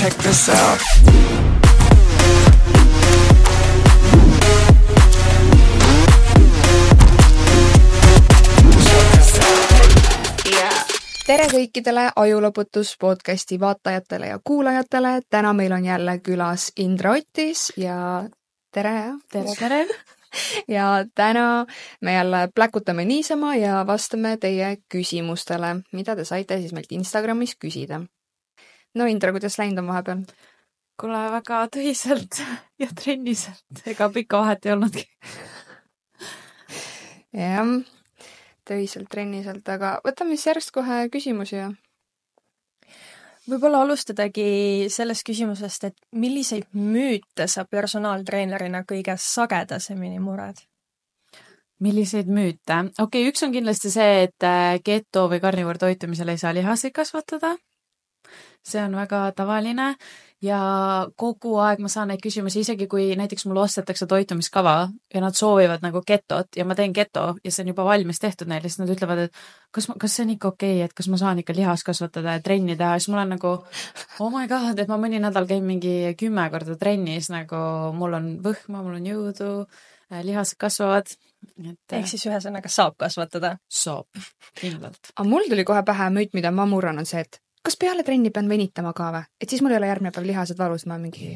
check this out. Tere kõikidele Ajulõputus podcasti vaatajatele ja kuulajatele. Täna meil on jälle külas Indra Ottis ja tere. Tere. Ja täna me jälle pläkutame niisama ja vastame teie küsimustele, mida te saite siis meilt Instagramis küsida. No Indra, kuidas läinud on vahepeal? Kuule, väga tõiselt ja trenniselt. Ega pikka vahet ei olnudki. Jah, töiselt, trenniselt, aga võtame siis järjest kohe küsimusi ja... Võib-olla alustadagi sellest küsimusest, et milliseid müüte sa personaaltreenerina kõige sagedasemini mured? Milliseid müüte? Okei, üks on kindlasti see, et keto või karnivoor toitumisel ei saa lihaseid kasvatada. See on väga tavaline ja kogu aeg ma saan neid küsimusi, isegi kui näiteks mul ostetakse toitumiskava ja nad soovivad nagu ketot ja ma teen keto ja see on juba valmis tehtud neile, siis nad ütlevad, et kas see on ikka okei, et kas ma saan ikka lihas kasvatada ja trenni teha, siis mul on nagu oh my god, et ma mõni nädal käin mingi 10 korda trennis, nagu mul on võhma, mul on jõudu, lihased kasvavad. Ehk siis ühesõnaga saab kasvatada? Saab, kindlalt. Aga mul tuli kohe pähe müüt, mida ma murran, on see, et kas peale trenni pean venitama ka või? Et siis mul ei ole järgmine päev lihased valus, ma mingi...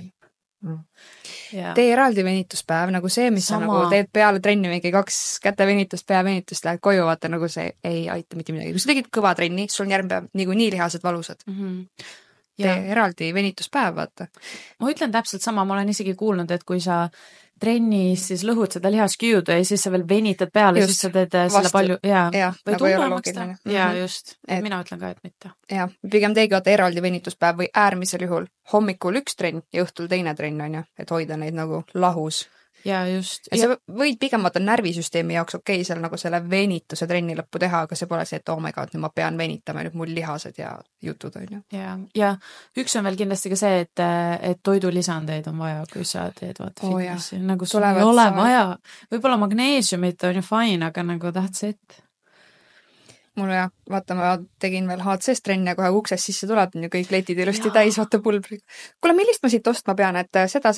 Tee eraldi venituspäev, nagu see, mis sa nagu teed peale trenni mingi 2 kätevenitust, peavenitust, lähed koju, vaata nagu see ei aita mitte midagi. Kui sa tegid kõva trenni, sul on järgmine päev niikuinii lihased valusad. Tee eraldi venituspäev, vaata. Ma ütlen täpselt sama, ma olen isegi kuulnud, et kui sa trennis siis lõhud seda lihasküüdu ja siis sa veel venitad peale, just, siis sa teed selle palju, või nagu ei ole loogiline. Ja just, mina ütlen ka, et mitte. Ja, pigem teegi vaata eraldi venituspäev või äärmisel juhul hommikul 1 trenn ja õhtul 2 trenn on ju, et hoida neid nagu lahus. Ja just. Ja sa võid pigem vaata närvisüsteemi jaoks okei seal nagu selle venituse trenni lõppu teha, aga see pole see, et oh my god, nüüd ma pean venitama, nüüd mul lihased ja jutud on ju. Ja üks on veel kindlasti ka see, et toidulisandeid on vaja, kui sa teed vaata fitnessi. Nagu sul ei ole vaja. Võib-olla magneesiumit on ju fine, aga nagu that's it. Mul vaata, ma tegin veel HC-s trenni ja kohe uksest sisse tuleb ja kõik letid ilusti täis, vaata pulbri. Kuule, millist ma siit ostma pean, et seda.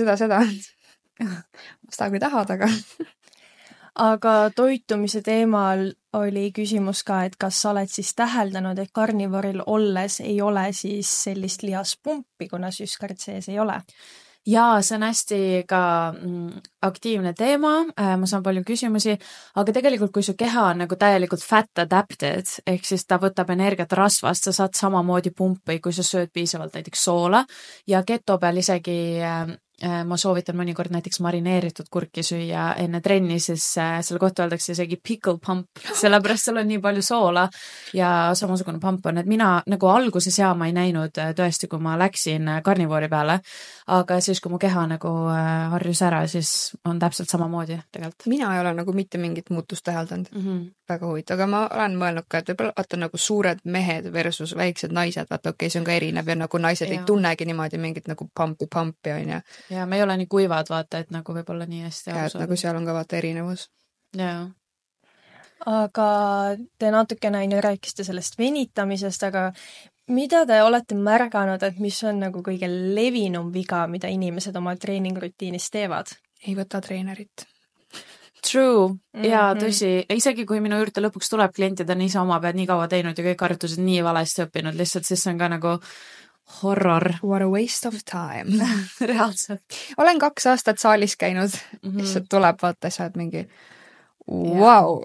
Seda kui tahad, aga... Aga toitumise teemal oli küsimus ka, et kas sa oled siis täheldanud, et karnivoril olles ei ole siis sellist lihaspumpi, kuna süskart sees ei ole? Jaa, see on hästi ka aktiivne teema, ma saan palju küsimusi, aga tegelikult kui su keha on nagu täielikult fat adapted, ehk siis ta võtab energiat rasvast, sa saad samamoodi pumpi, kui sa sööd piisavalt näiteks soola ja keto peal isegi ma soovitan mõnikord näiteks marineeritud kurki süüa enne trenni, siis selle kohta öeldakse isegi pickle pump, sellepärast seal on nii palju soola ja samasugune pump on, et mina nagu alguses ma ei näinud tõesti, kui ma läksin karnivoori peale, aga siis, kui mu keha nagu harjus ära, siis on täpselt samamoodi tegelikult. Mina ei ole nagu mitte mingit muutust täheldanud. Väga huvitav, aga ma olen mõelnud ka, et võib-olla vaata nagu suured mehed versus väiksed naised, vaata okei, see on ka erinev ja nagu naised ei tunnegi niimoodi mingit nagu pumpi on ja ja me ei ole nii kuivad, vaata, et nagu võib-olla nii hästi ja, et nagu seal on ka vaata erinevus. Jaa. Aga te natukene rääkiste sellest venitamisest, aga mida te olete märganud, et mis on nagu kõige levinum viga, mida inimesed oma treeningrutiinis teevad? Ei võta treenerit. True. Ja tõsi, isegi kui minu juurde lõpuks tuleb klientid on ise oma pead nii kaua teinud ja kõik harjutused nii valesti õppinud, lihtsalt siis on ka nagu horror. What a waste of time. Reaalselt. Olen 2 aastat saalis käinud, lihtsalt tuleb vaata, sa oled mingi wow.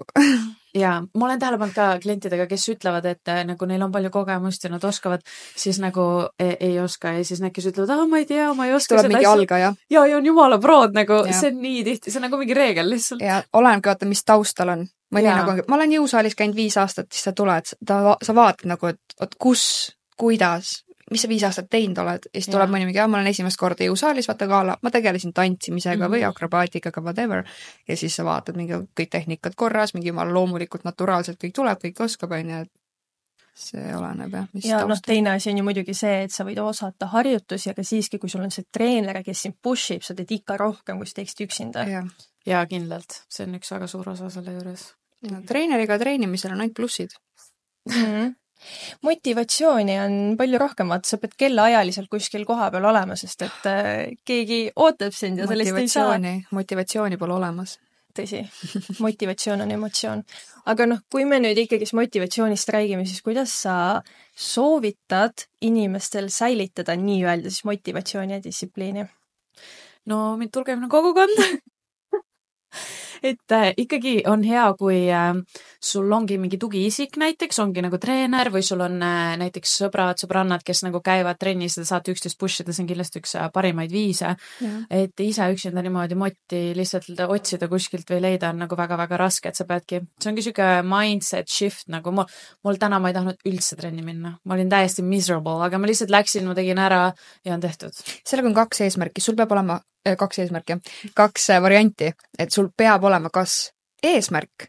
Ja ma olen tähele pannud ka klientidega, kes ütlevad, et nagu neil on palju kogemust ja nad oskavad, siis nagu ei oska ja siis need, kes ütlevad, ma ei tea, ma ei oska. Tuleb mingi algaja. Ja on jumala prood, nagu see on nii tihti, see on nagu mingi reegel lihtsalt. Ja olenebki vaata, mis taustal on. Nagu, ma olen jõusaalis käinud 5 aastat, siis sa tuled, sa vaatad nagu, et kus, kuidas, mis sa 5 aastat teinud oled ja siis tuleb mõni mingi, ma olen esimest korda jõusaalis, vaata gala, ma tegelesin tantsimisega või akrobaatikaga, whatever, ja siis sa vaatad mingi kõik tehnikad korras, mingi jumala loomulikult, naturaalselt kõik tuleb, kõik oskab, on ja see oleneb, ja teine asi on ju muidugi see, et sa võid osata harjutusi, aga siiski, kui sul on see treener, kes sind pushib, sa teed ikka rohkem, kui sa teeksid üksinda. Ja kindlalt, see on üks väga suur osa selle juures. Treeneriga treenimisel on ainult plussid. Motivatsiooni on palju rohkem, vaata, sa pead kellaajaliselt kuskil koha peal olema, sest et keegi ootab sind ja sellest ei saa. Motivatsiooni pole olemas. Tõsi, motivatsioon on emotsioon. Aga noh, kui me nüüd ikkagi motivatsioonist räägime, siis kuidas sa soovitad inimestel säilitada nii-öelda siis motivatsiooni ja distsipliini? No, mind tulgemine kogukonda. Et ikkagi on hea, kui sul ongi mingi tugiisik näiteks, ongi nagu treener või sul on näiteks sõbrannad, kes nagu käivad trennis ja saate üksteist pushida, see on kindlasti üks parimaid viise. Et ise üksinda niimoodi motti lihtsalt otsida kuskilt või leida on nagu väga-väga raske, et sa peadki, see ongi siuke mindset shift, nagu mul täna ma ei tahtnud üldse trenni minna. Ma olin täiesti miserable, aga ma lihtsalt läksin, ma tegin ära ja on tehtud. Sellega on 2 eesmärki, sul peab olema 2 eesmärki, 2 varianti, et sul peab olema kas eesmärk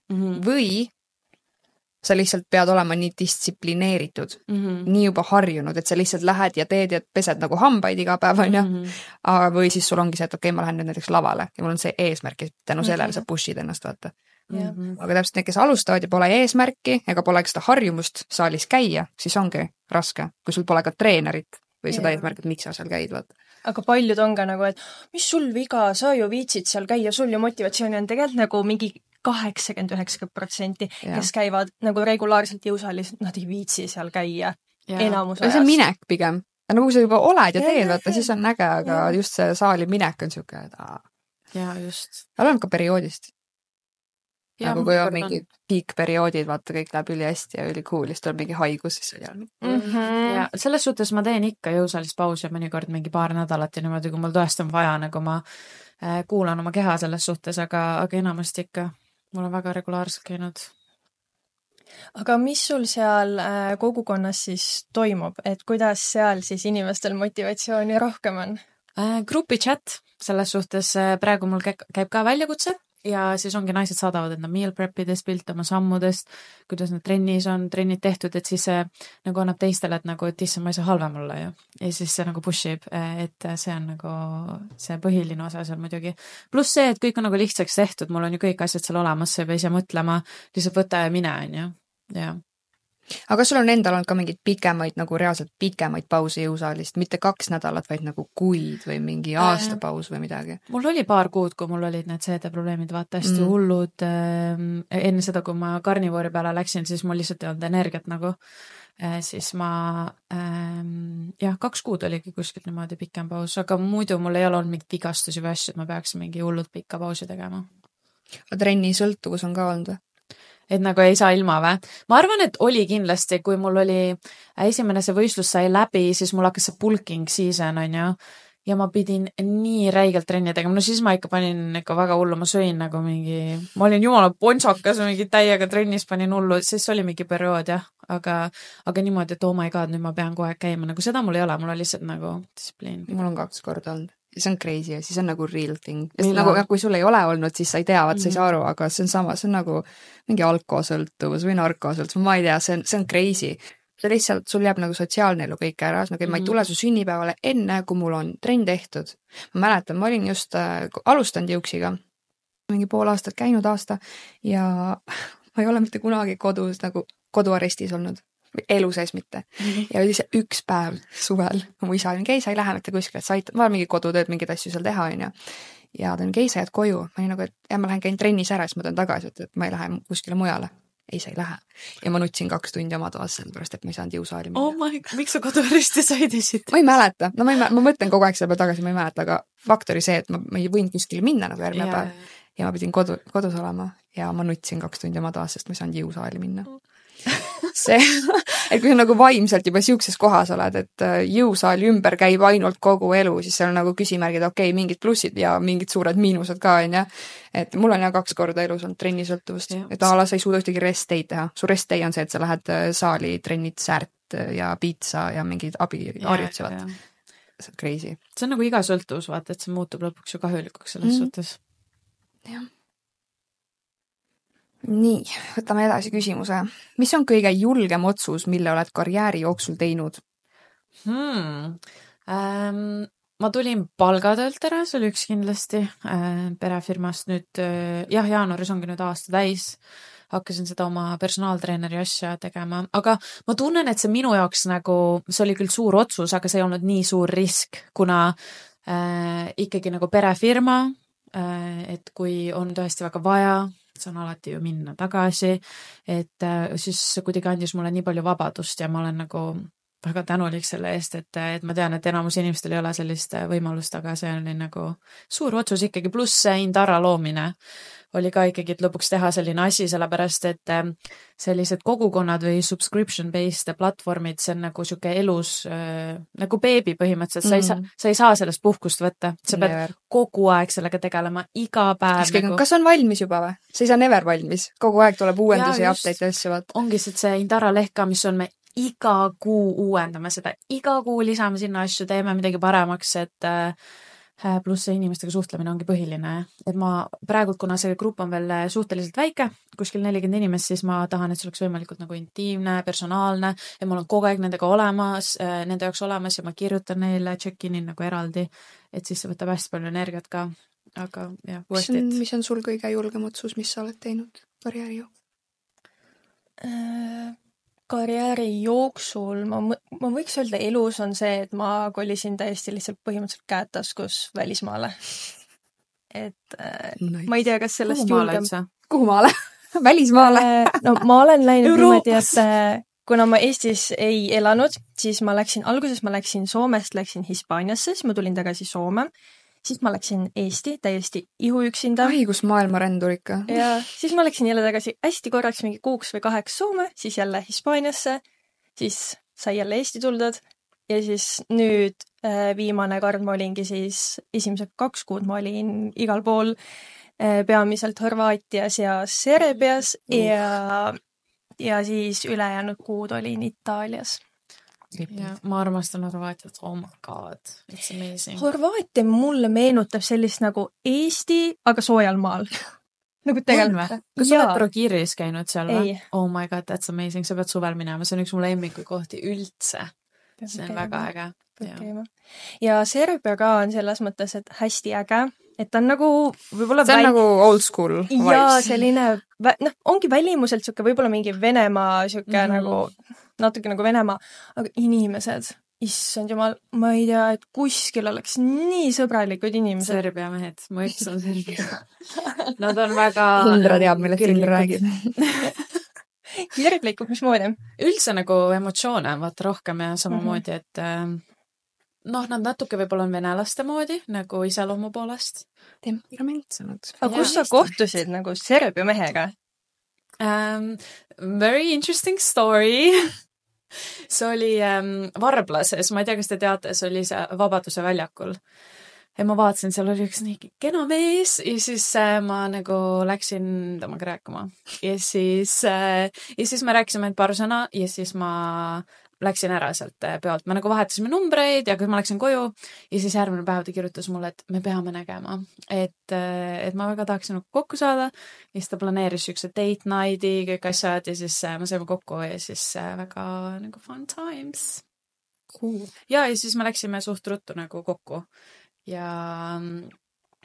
või sa lihtsalt pead olema nii distsiplineeritud, nii juba harjunud, et sa lihtsalt lähed ja teed ja pesed nagu hambaid iga päev, on ju. Või siis sul ongi see, et okei, ma lähen nüüd näiteks lavale ja mul on see eesmärk, et tänu sellele sa pushid ennast, vaata. Aga täpselt need, kes alustavad ja pole eesmärki ega pole seda harjumust saalis käia, siis ongi raske, kui sul pole ka treenerit või seda eesmärk, et miks sa seal käid, vaata. Aga paljud on ka nagu, et mis sul viga, sa ju viitsid seal käia, sul ju motivatsiooni on tegelikult nagu mingi 80-90%, kes käivad nagu regulaarselt jõusaalis, nad ei viitsi seal käia enamus ajast. See on minek pigem. Ja nagu sa juba oled ja teed, vaata, siis on äge, aga just see saali minek on siuke, et ja just. Olen ka perioodist. Nagu kui on mingid peak-perioodid, vaata, kõik läheb üli hästi ja üli cool, siis tuleb mingi haigus, siis on ja selles suhtes ma teen ikka jõusaalis pausi ja mõnikord mingi paar nädalat ja niimoodi, kui mul tõesti on vaja, nagu ma kuulan oma keha selles suhtes, aga enamasti ikka mul on väga regulaarselt käinud. Aga mis sul seal kogukonnas siis toimub, et kuidas seal siis inimestel motivatsiooni rohkem on? Grupi chat, selles suhtes praegu mul käib ka väljakutse. Ja siis ongi naised saadavad enda meal prepidest, pilt oma sammudest, kuidas need trennis on, trennid tehtud, et siis see nagu annab teistele, et nagu, et issand, ma ei saa halvem olla ju. Ja siis see nagu pushib, et see on nagu see põhiline osa seal muidugi. Pluss see, et kõik on nagu lihtsaks tehtud, mul on ju kõik asjad seal olemas, sa ei pea ise mõtlema, lihtsalt võta ja mine, on ju. Ja. Aga sul on endal olnud ka mingid pikemaid, nagu reaalselt pikemaid pausi jõusaalist, mitte 2 nädalat, vaid nagu kuid või mingi aastapaus või midagi? Mul oli paar kuud, kui mul olid need CD-probleemid, vaata hästi hullud. Enne seda, kui ma karnivoori peale läksin, siis mul lihtsalt ei olnud energiat nagu. Siis ma, 2 kuud oligi kuskilt niimoodi pikem paus, aga muidu mul ei ole olnud mingit vigastusi või asju, et ma peaks mingi hullult pikka pausi tegema. Trenni sõltuvus on ka olnud või? Et nagu ei saa ilma või? Ma arvan, et oli kindlasti, kui mul oli esimene see võistlus sai läbi, siis mul hakkas see bulking season, on ju, ja ma pidin nii räigelt trenni tegema, no siis ma ikka panin ikka väga hullu, ma sõin nagu mingi, ma olin jumala pontsakas, mingi täiega trennis panin hullu, siis oli mingi periood jah, aga niimoodi, et oh my god, nüüd ma pean kohe käima, nagu seda mul ei ole, mul on lihtsalt nagu distsipliin. Mul on 2 korda olnud. See on crazy ja siis on nagu real thing. Nagu, kui sul ei ole olnud, siis sa ei tea, sa ei saa aru, aga see on sama, see on nagu mingi alkoholsõltuvus või narkosõltuvus, ma ei tea, see on crazy. See lihtsalt, sul jääb nagu sotsiaalne elu kõik ära, nagu ma ei tule su sünnipäevale enne, kui mul on trenn tehtud. Ma mäletan, ma olin just alustanud jõuksiga, mingi pool aastat käinud aasta ja ma ei ole mitte kunagi kodus nagu koduarestis olnud. Elu sees mitte. Ja oli see 1 päev suvel, mu isa oli, sa ei lähe mitte kuskile, et sa aitad, ma olen mingi kodutööd, mingeid asju seal teha, on ju. Ja ta on, sa jääd koju. Ma olin nagu, et ma lähen käin trennis ära, siis ma tulen tagasi, et ma ei lähe kuskile mujale. Ei, sa ei lähe. Ja ma nutsin 2 tundi oma toas, sellepärast, et ma ei saanud jõusaali minna. Oh my God, miks sa koduaresti said esit? Ma ei mäleta. No, ma mõtlen kogu aeg selle peale tagasi, ma ei mäleta, aga faktor oli see, et ma ei võinud kuskile minna nagu järgmine päev. Ja ma pidin kodus olema ja ma nutsin 2 tundi oma toas, sest ma ei saanud jõusaali minna. See, et kui sa nagu vaimselt juba siukses kohas oled, et jõusaali ümber käib ainult kogu elu, siis seal on nagu küsimärgid, okei, mingid plussid ja mingid suured miinused ka, on ja. Et mul on 2 korda elus olnud trennisõltuvust, et ala sa ei suuda ühtegi rest day teha. Su rest day on see, et sa lähed saali, trennid säärt ja piitsa ja mingid abiharjutsevad. See on crazy. See on nagu iga sõltuvus, vaata, et see muutub lõpuks ju kahjulikuks selles suhtes. Jah. Nii, võtame edasi küsimuse. Mis on kõige julgem otsus, mille oled karjääri jooksul teinud? Ma tulin palgatöölt ära, see oli üks kindlasti perefirmast nüüd, jaanuaris ongi nüüd aasta täis, hakkasin seda oma personaaltreeneri asja tegema, aga ma tunnen, et see minu jaoks nagu, see oli küll suur otsus, aga see ei olnud nii suur risk, kuna ikkagi nagu perefirma, et kui on tõesti väga vaja, saan alati ju minna tagasi, et siis kuidagi andis mulle nii palju vabadust ja ma olen nagu väga tänulik selle eest, et ma tean, et enamus inimestel ei ole sellist võimalust, aga see oli nagu suur otsus ikkagi, pluss see Indara loomine oli ka ikkagi, et lõpuks teha selline asi, sellepärast et sellised kogukonnad või subscription-based platvormid, see on nagu siuke elus nagu beebi põhimõtteliselt, sa ei saa sellest puhkust võtta, sa pead kogu aeg sellega tegelema, iga päev. Nagu... Kas on valmis juba või? Sa ei saa never valmis, kogu aeg tuleb uuendusi ja update ja asju. Ongi see Indara leht ka, mis on me iga kuu uuendame seda, iga kuu lisame sinna asju, teeme midagi paremaks, et pluss see inimestega suhtlemine ongi põhiline. Et ma praegu, kuna see grupp on veel suhteliselt väike, kuskil 40 inimest, siis ma tahan, et see oleks võimalikult nagu intiimne, personaalne ja ma olen kogu aeg nende jaoks olemas ja ma kirjutan neile check-in'in nagu eraldi, et siis see võtab hästi palju energiat ka. Aga jah, mis on sul kõige julgem otsus, mis sa oled teinud karjääri karjääri jooksul ma võiks öelda elus on see, et ma kolisin täiesti lihtsalt põhimõtteliselt käed taskus välismaale. Et nice. Ma ei tea, kas sellest julgem... Kuhu maale? Välismaale? No ma olen läinud niimoodi, et kuna ma Eestis ei elanud, siis alguses ma läksin Soomest, läksin Hispaaniasse, siis ma tulin tagasi Soome. Siis ma läksin Eesti täiesti ihuüksinda. Ai, kus maailmarändur ikka. Ja siis ma läksin jälle tagasi hästi korraks mingi 6 või 8 Soome, siis jälle Hispaaniasse, siis sai jälle Eesti tuldud ja siis nüüd viimane kord ma olingi siis esimesed 2 kuud ma olin igal pool peamiselt Horvaatias ja Serbias ja siis ülejäänud kuud olin Itaalias. Ja, ma armastan Horvaatiat, oh my god, it's amazing. Horvaatia mulle meenutab sellist nagu Eesti, aga soojal maal. Nagu tegelikult. Kas sa oled Trogiris käinud seal või? Oh my god, that's amazing, sa pead suvel minema, see on üks mu lemmikuid kohti üldse. See on väga äge. Ja Serbia ka on selles mõttes, et hästi äge, et ta on nagu võib-olla see on nagu old school vibes. Ja selline, ongi välimuselt siuke võib-olla mingi Venemaa siuke nagu natuke nagu Venemaa, aga inimesed, issand jumal, ma ei tea, et kuskil oleks nii sõbralikud inimesed. Serbia mehed, mu eks on Serbia. Nad on väga... Indra teab, millest Indra räägib. Kirglikud, mismoodi? Üldse nagu emotsioone on vaata rohkem ja samamoodi, et nad natuke võib-olla on venelaste moodi, nagu iseloomu poolest. Temperamentsemad. Aga kus sa kohtusid nagu Serbia mehega? Very interesting story. See oli Varblases, ma ei tea, kas te teate, see oli see Vabaduse väljakul. Ja ma vaatasin, seal oli üks nii kena mees ja siis ma nagu läksin temaga rääkima. Ja siis me rääkisime paar sõna ja siis ma läksin ära sealt pealt. Me nagu vahetasime numbreid ja kui ma läksin koju ja siis järgmine päev ta kirjutas mulle, et me peame nägema. Et ma väga tahaksin kokku saada ja siis ta planeeris üks date night'i, kõik asjad ja siis me saime kokku ja siis väga nagu fun times. Cool. Ja siis me läksime suht ruttu nagu kokku ja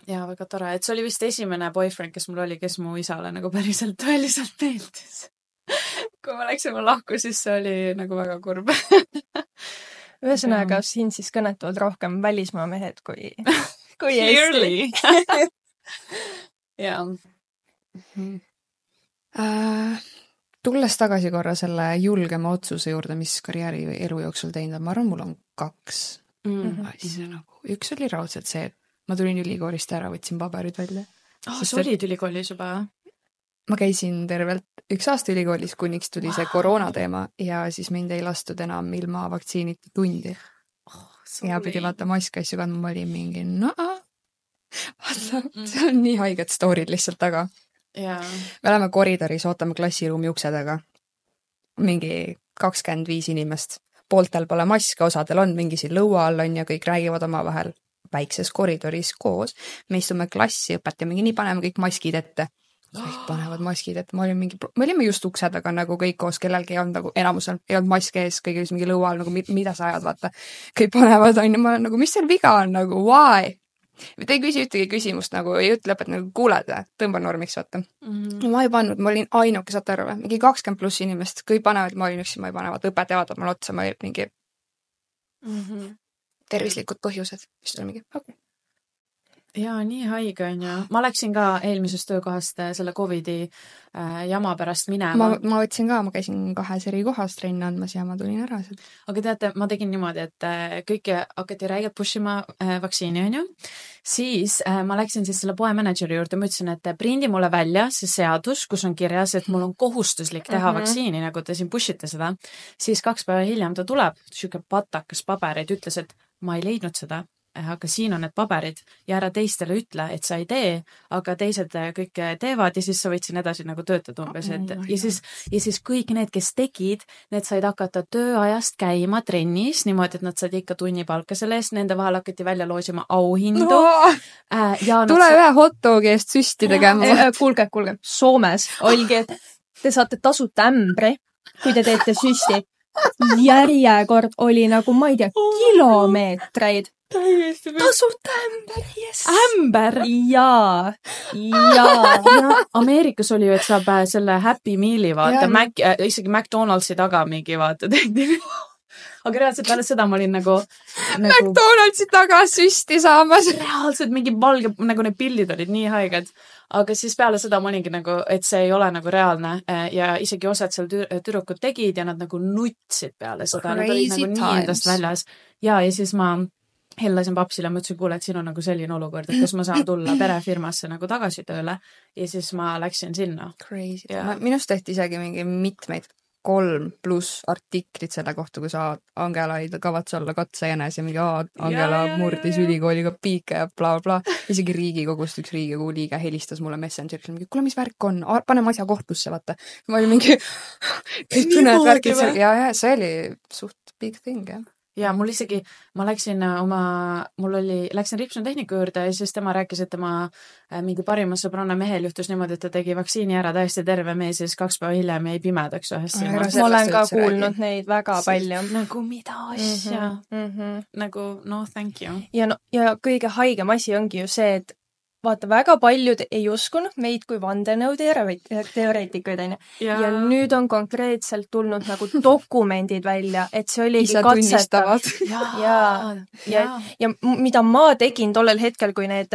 väga tore, et see oli vist esimene boyfriend, kes mul oli, kes mu isale nagu päriselt tõeliselt meeldis. Kui me läksime lahku, siis see oli nagu väga kurb. Ühesõnaga, siin siis kõnetavad rohkem välismaa mehed kui Eesti. Jaa. Tulles tagasi korra selle julgema otsuse juurde, mis karjääri või elu jooksul teinud, ma arvan, mul on 2 asja nagu. Üks oli raudselt see, et ma tulin ülikoolist ära, võtsin paberid välja. Sa olid ülikoolis juba? Ma käisin tervelt 1 aasta ülikoolis, kuniks tuli see koroona teema ja siis mind ei lastud enam ilma vaktsiinita tundi. Ja pidi vaata maski asju kandma, ma olin mingi, vaata, see on nii haiged story'd lihtsalt taga. Me oleme koridoris, ootame klassiruumi ukse taga. Mingi 25 inimest. Pooltel pole maske, osadel on mingi siin lõua all on ja kõik räägivad oma vahel väikses koridoris koos. Me istume klassi, õpetaja mingi nii paneme kõik maskid ette. Kõik panevad maskid, et me olime just ukse taga nagu kõik koos, kellelgi ei olnud nagu enamusel, ei olnud maske ees, kõigil mingi lõual, nagu mida sa ajad, vaata. Kõik panevad, on ja ma olen nagu, mis seal viga on, nagu why? ta ei küsi ühtegi küsimust nagu, ei ütle lõpet nagu kuuled, tõmba normiks, vaata. Ma ei pannud, ma olin ainuke, saate arvu, mingi 20+ inimest, kui panevad, ma olin üksi, ma ei pane, vaata õpetaja vaatab mulle otsa, ma olin mingi tervislikud põhjused, mis oli mingi, okei. Jaa, nii haige on ju. Ma läksin ka eelmisest töökohast selle Covidi jama pärast minema. Ma võtsin ka, ma käisin 2 eri kohas trenni andmas ja ma tulin ära. Aga teate, ma tegin niimoodi, et kõiki hakati räigelt pushima vaktsiini, on ju. Siis ma läksin siis selle poe manager'i juurde, ma ütlesin, et prindi mulle välja see seadus, kus on kirjas, et mul on kohustuslik teha vaktsiini, nagu te siin pushite seda. Siis 2 päeva hiljem ta tuleb, siuke patakas pabereid, ütles, et ma ei leidnud seda. Aga siin on need paberid ja ära teistele ütle, et sa ei tee, aga teised kõik teevad ja siis sa võid siin edasi nagu töötada umbes. Ja siis kõik need, kes tegid, need said hakata tööajast käima trennis, niimoodi, et nad said ikka tunnipalka selle eest, nende vahel hakati välja loosima auhindu. Tule ühe hotdogi eest süsti tegema. Kuulge, Soomes oligi, et te saate tasuta ämbri, kui te teete süsti. Järjekord oli nagu, ma ei tea, kilomeetreid. Tasuta ämber, yes! Ämber? Jaa. Ameerikas oli ju, et saab selle Happy Meali, vaata, isegi McDonaldsi taga mingi, vaata, tehti. Aga reaalselt peale seda ma olin nagu McDonaldsi taga süsti saamas. Reaalselt mingi valge, nagu need pildid olid nii haiged. Aga siis peale seda ma olingi nagu, et see ei ole nagu reaalne ja isegi osad seal tüdrukud tegid ja nad nagu nutsid peale seda. Nad olid nagu nii endast väljas. Ja siis ma hellasin papsile, ma ütlesin, kuule, et siin on nagu selline olukord, et kas ma saan tulla perefirmasse nagu tagasi tööle ja siis ma läksin sinna. Crazy. Minust tehti isegi mingi mitmeid 3+ artiklit selle kohta, kui sa Angela ei kavatse olla katsejänes ja mingi Angela murdis ülikooliga piike ja bla bla. Isegi Riigikogust üks Riigikogu liige helistas mulle Messengeris, mingi, kuule, mis värk on? Paneme asja kohtusse, vaata. Ma olin mingi, kõik tunned värkid seal. Ja see oli suht big thing, jah. Ja mul isegi, ma läksin läksin Ripson tehniku juurde ja siis tema rääkis, et tema mingi parima sõbranna mehel juhtus niimoodi, et ta tegi vaktsiini ära täiesti terve mees ja siis 2 päeva hiljem jäi pimedaks ühest silmast. Ma olen ka kuulnud neid väga palju. Nagu mida asja? Nagu no thank you. Ja kõige haigem asi ongi ju see, et vaata, väga paljud ei uskunud meid kui vandenõuteoreetikuid, on ju. Ja nüüd on konkreetselt tulnud nagu dokumendid välja, et see oligi katsetav. Ja mida ma tegin tollel hetkel, kui need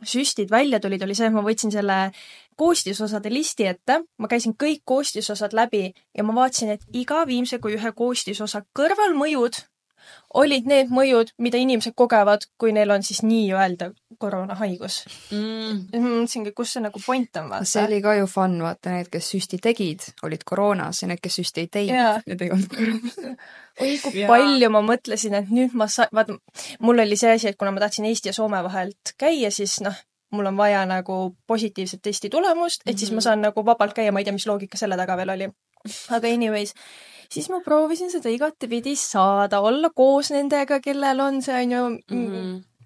süstid välja tulid, oli see, et ma võtsin selle koostisosade listi ette, ma käisin kõik koostisosad läbi ja ma vaatasin, et iga viimse kui ühe koostisosa kõrvalmõjud olid need mõjud, mida inimesed kogevad, kui neil on siis nii-öelda koroonahaigus. Mõtlesingi, kus see nagu point on, vaata. See oli ka ju fun, vaata, need, kes süsti tegid, olid koroonas ja need, kes süsti ei teinud, need ei olnud koroonas. Oi, kui palju ma mõtlesin, et nüüd vaata, mul oli see asi, et kuna ma tahtsin Eesti ja Soome vahelt käia, siis mul on vaja nagu positiivset testi tulemust, et siis ma saan nagu vabalt käia, ma ei tea, mis loogika selle taga veel oli. Aga anyways, siis ma proovisin seda igatepidi saada, olla koos nendega, kellel on see on ju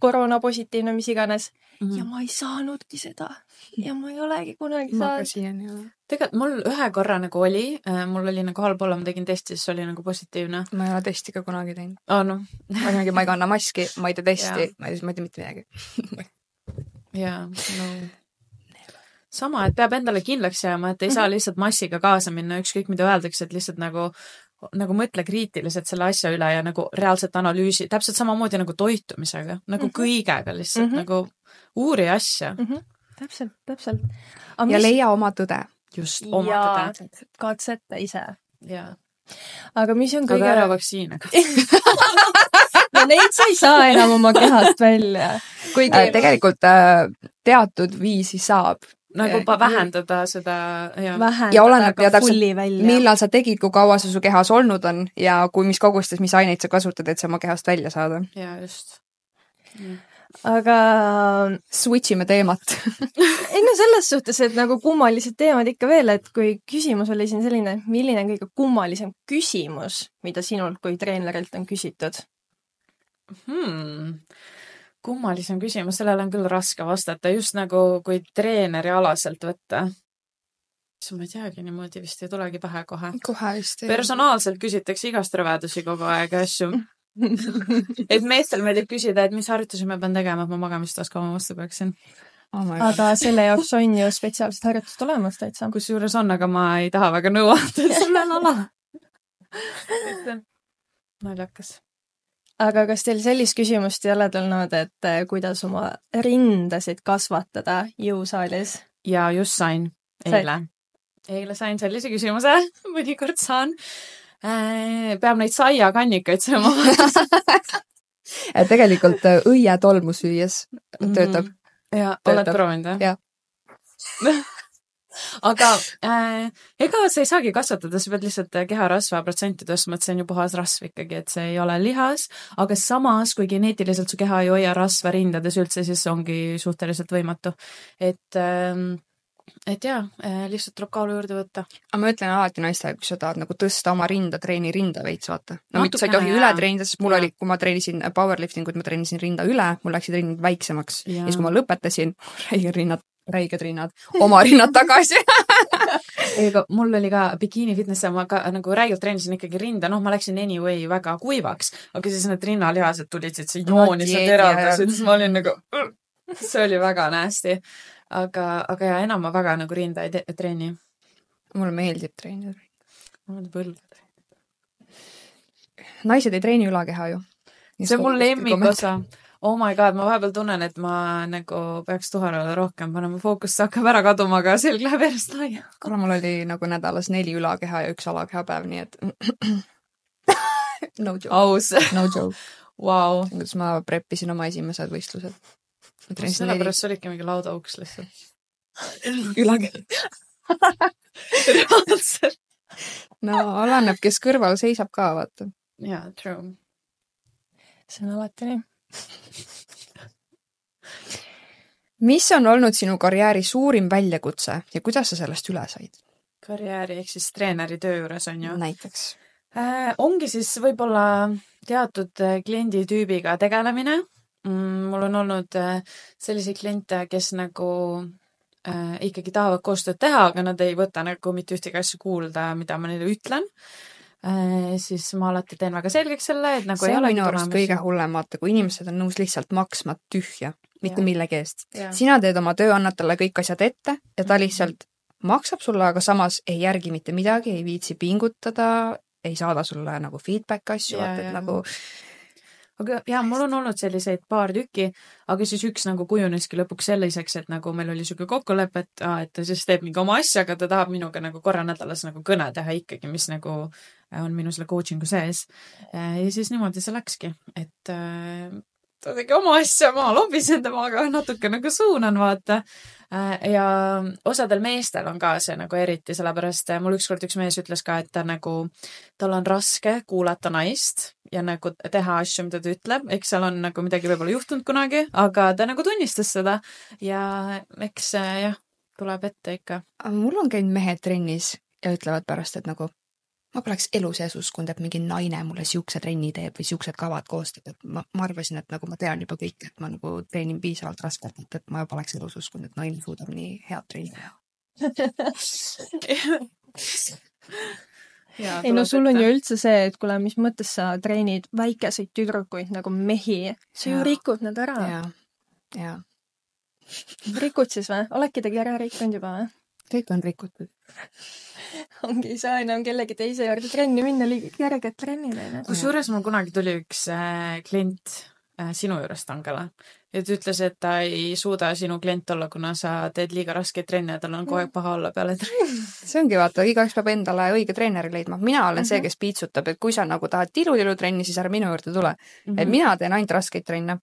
koroonapositiivne, mis iganes. Ja ma ei saanudki seda. Ja ma ei olegi kunagi saanud. Tegelikult mul ühe korra nagu oli, mul oli nagu halb olla, ma tegin testi, siis oli nagu positiivne. Ma ei ole testi ka kunagi teinud. Ma ei kanna maski, ma ei tee testi, ma ei tee mitte midagi. Jaa, sama, et peab endale kindlaks jääma, et ei saa lihtsalt massiga kaasa minna, ükskõik mida öeldakse, et lihtsalt nagu mõtle kriitiliselt selle asja üle ja nagu reaalselt analüüsi, täpselt samamoodi nagu toitumisega, nagu kõigega lihtsalt nagu uuri asja. Täpselt. Ja leia oma tõde. Just, oma tõde. Katseta ise. Jaa. Aga mis on kõige... Aga ära vaktsiine. No neid sa ei saa enam oma kehast välja. Tegelikult teatud viisi saab. Nagu vähendada seda ja oleneb ja täpselt, millal sa tegid, kui kaua sa su kehas olnud on ja kui mis kogustes, mis aineid sa kasutad, et sa oma kehast välja saada. Ja just. Aga switchime teemat. Ei selles suhtes, et nagu kummalised teemad ikka veel, et kui küsimus oli siin selline, milline on kõige kummalisem küsimus, mida sinult kui treenerilt on küsitud? Kummalisem küsimus, sellele on küll raske vastata, just nagu kui treeneri alaselt võtta. Siis ma ei teagi, niimoodi vist ei tulegi pähe kohe. Kohe vist ei. Personaalselt küsitakse igast rõvedusi kogu aeg asju. et meestel meeldib küsida, et mis harjutusi ma pean tegema, et ma magamistoas kaua vastu peaksin. Aga selle jaoks on ju spetsiaalsed harjutused olemas täitsa. Kusjuures on, aga ma ei taha väga nõuata sellel alal. Naljakas. Aga kas teil sellist küsimust ei ole tulnud, et kuidas oma rindasid kasvatada jõusaalis? Ja just sain eile. Eile sain sellise küsimuse, mõnikord saan. Peab neid saiakannikaid sööma. Tegelikult õietolmu süües töötab. Ja, oled proovinud, jah? Aga ega sa ei saagi kasvatada, sa pead lihtsalt keharasva protsenti tõstma, et see on ju puhas rasv ikkagi, et see ei ole lihas, aga samas, kui geneetiliselt su keha ei hoia rasva rindades üldse, siis ongi suhteliselt võimatu. Et jaa, lihtsalt tuleb kaalu juurde võtta. Aga ma ütlen alati naistele, kui sa tahad nagu tõsta oma treeni rinda veits, vaata. No mitte sa ei tohi üle treenida, sest mul oli, kui ma treenisin powerliftingut, ma treenisin rinda üle, mul läksid rinnad väiksemaks. Ja siis kui ma lõpetasin, räiged rinnad, oma rinnad tagasi. Ega mul oli ka bikiini fitness ja ma ka nagu räigelt treenisin ikkagi rinda, ma läksin anyway väga kuivaks, aga siis need rinnalihased tulid, see joonis ja teravdasid, siis ma olin nagu, see oli väga nästi. Aga ja enam ma väga nagu rinda ei treeni. Mulle meeldib treenida. Mulle põlv. Naised ei treeni ülakeha ju. See on mul lemmikosa. Oh my god, ma vahepeal tunnen, et ma nagu peaks tuharale rohkem panema fookust, see hakkab ära kaduma, aga selg läheb järjest laia. Kuna mul oli nagu nädalas 4 ülakeha ja 1 alakehapäev, nii et no joke. Aus. No joke. Wow. Kuidas ma preppisin oma esimesed võistlused. Sellepärast olidki mingi laudauks lihtsalt. Ülakeha. No, oleneb, kes kõrval seisab ka, vaata. Jaa, true. See on alati nii. Mis on olnud sinu karjääri suurim väljakutse ja kuidas sa sellest üle said? Karjääri ehk siis treeneri töö juures on ju? Näiteks. Ongi siis võib-olla teatud klienditüübiga tegelemine. Mul on olnud selliseid kliente, kes nagu ikkagi tahavad koostööd teha, aga nad ei võta nagu mitte ühtegi asja kuulda, mida ma neile ütlen. Siis ma alati teen väga selgeks selle, et nagu see on minu arust kõige hullem, vaata, kui inimesed on nõus lihtsalt maksma tühja, mitte millegi eest. Sina teed oma töö, annad talle kõik asjad ette ja ta lihtsalt maksab sulle, aga samas ei järgi mitte midagi, ei viitsi pingutada, ei saada sulle nagu feedback asju, et nagu aga jah, mul on olnud selliseid paar tükki, aga siis üks nagu kujuneski lõpuks selliseks, et nagu meil oli siuke kokkulepe, et ta siis teeb mingi oma asja, aga ta tahab minuga nagu korra nädalas nagu kõne teha ikkagi, mis nagu on minu selle coachingu sees. Ja siis niimoodi see läkski, et ta tegi oma asja, ma lobisen temaga natuke nagu suunan, vaata. Ja osadel meestel on ka see nagu eriti, sellepärast mul ükskord üks mees ütles ka, et ta nagu, tal on raske kuulata naist ja nagu teha asju, mida ta ütleb. Eks seal on nagu midagi võib-olla juhtunud kunagi, aga ta nagu tunnistas seda ja eks jah, tuleb ette ikka. Mul on käinud mehed trennis ja ütlevad pärast, et nagu ma poleks elu sees uskunud, et mingi naine mulle siukse trenni teeb või siuksed kavad koostab, et ma arvasin, et nagu ma tean juba kõik, et ma nagu treenin piisavalt raskelt, et ma poleks elus uskunud, et naine suudab nii head trenni teha. Ei no sul on ju üldse see, et kuule, mis mõttes sa treenid väikeseid tüdrukuid nagu mehi, sa ju rikud nad ära. Ja. Rikud siis või? Oledki tegi ära rikkunud juba või? Kõik on rikutud. Ongi, ei saa enam kellegi teise juurde trenni minna, järged trennile. Kusjuures mul kunagi tuli üks klient sinu juurest Angela, et ütles, et ta ei suuda sinu klient olla, kuna sa teed liiga raskeid trenne ja tal on kogu aeg paha olla peale trenni. See ongi vaata, igaüks peab endale õige treeneri leidma. Mina olen see, kes piitsutab, et kui sa nagu tahad tilu trenni, siis ära minu juurde tule. Et mina teen ainult raskeid trenne.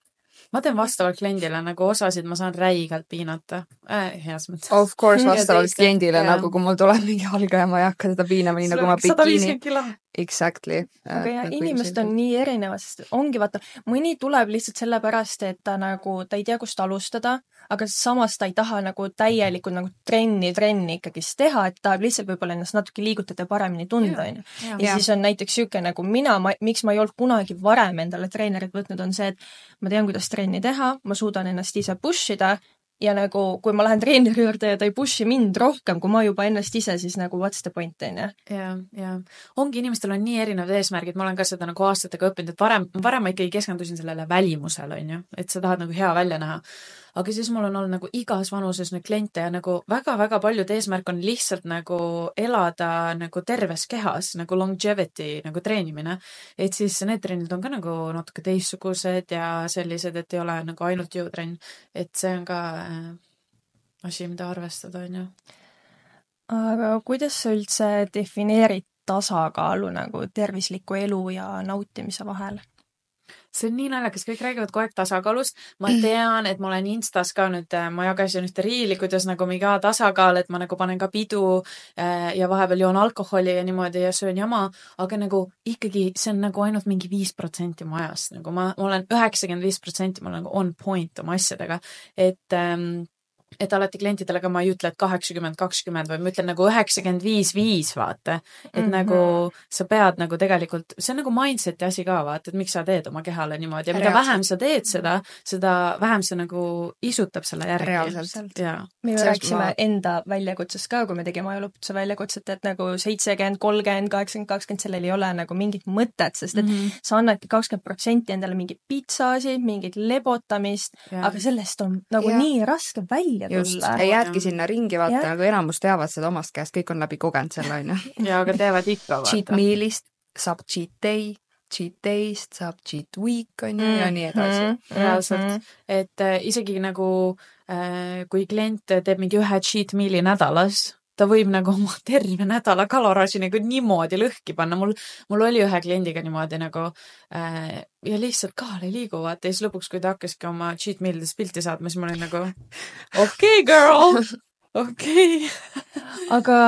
Ma teen vastavalt kliendile, nagu osasid ma saan räigelt piinata. Heas mõttes. Of course, vastavalt kliendile, nagu kui mul tuleb mingi algaja, ma ei hakka seda piinama, nii nagu ma bikiini. 150 kilo. Exactly. Aga ja inimesed on nii erineva, sest ongi vaata, mõni tuleb lihtsalt sellepärast, et ta nagu, ta ei tea, kust alustada, aga samas ta ei taha nagu täielikult nagu trenni ikkagist teha, et tahab lihtsalt võib-olla ennast natuke liigutada ja paremini tunda. Ja siis on näiteks siuke nagu miks ma ei olnud kunagi varem endale treenerit võtnud, on see, et ma tean, kuidas trenni teha, ma suudan ennast ise push ida ja nagu, kui ma lähen treeneri juurde ja ta ei push'i mind rohkem, kui ma juba ennast ise, siis nagu what's the point, on ju? Ja. Ongi, inimestel on nii erinevad eesmärgid, ma olen ka seda nagu aastatega õppinud, et varem ma ikkagi keskendusin sellele välimusele, on ju, et sa tahad nagu hea välja näha. Aga siis mul on olnud nagu igas vanuses nüüd kliente ja nagu väga-väga paljud eesmärk on lihtsalt nagu elada nagu terves kehas, nagu longevity nagu treenimine. Et siis need treenid on ka nagu natuke teistsugused ja sellised, et ei ole nagu ainult jõutrenn. Et see on ka asi, mida arvestada, on ju. Aga kuidas sa üldse defineerid tasakaalu nagu tervisliku elu ja nautimise vahel? See on nii naljakas, kõik räägivad kogu aeg tasakaalust. Ma tean, et ma olen Instas ka nüüd, ma jagasin ühte riili, kuidas nagu mingi tasakaal, et ma nagu panen ka pidu ja vahepeal joon alkoholi ja niimoodi ja söön jama, aga nagu ikkagi see on nagu ainult mingi 5% mu ajast. Nagu ma olen 95%, ma olen nagu on point oma asjadega, et alati klientidele ka ma ei ütle, et 80-20, vaid ma ütlen nagu 95-5, vaata. Et nagu sa pead nagu tegelikult, see on nagu mindseti asi ka, vaata, et miks sa teed oma kehale niimoodi ja mida vähem sa teed seda vähem see nagu isutab selle järgi. Reaalselt. Me rääkisime enda väljakutsest ka, kui me tegime ajaloputuse väljakutset, et nagu 70, 30, 80, 20, sellel ei ole nagu mingit mõtet, sest et sa annadki 20% endale mingit pitsaasi, mingit lebotamist, aga sellest on nagu nii raske välja just, ei jäädki sinna ringi, vaata, nagu enamus teavad seda omast käest, kõik on läbi kogenud selle, on ju. Ja, aga teavad ikka, vaata. Cheat mealist saab cheat day, cheat day'st saab cheat week, on ju, ja nii edasi. Reaalselt, et isegi nagu kui klient teeb mingi ühe cheat meal'i nädalas, ta võib nagu oma terve nädala kaloraaži nagu niimoodi lõhki panna. Mul oli ühe kliendiga niimoodi nagu ja lihtsalt kaal ei liigu, vaata. Ja siis lõpuks, kui ta hakkaski oma cheat meal'ides pilti saatma, siis ma olin nagu okei, girl, okei. Aga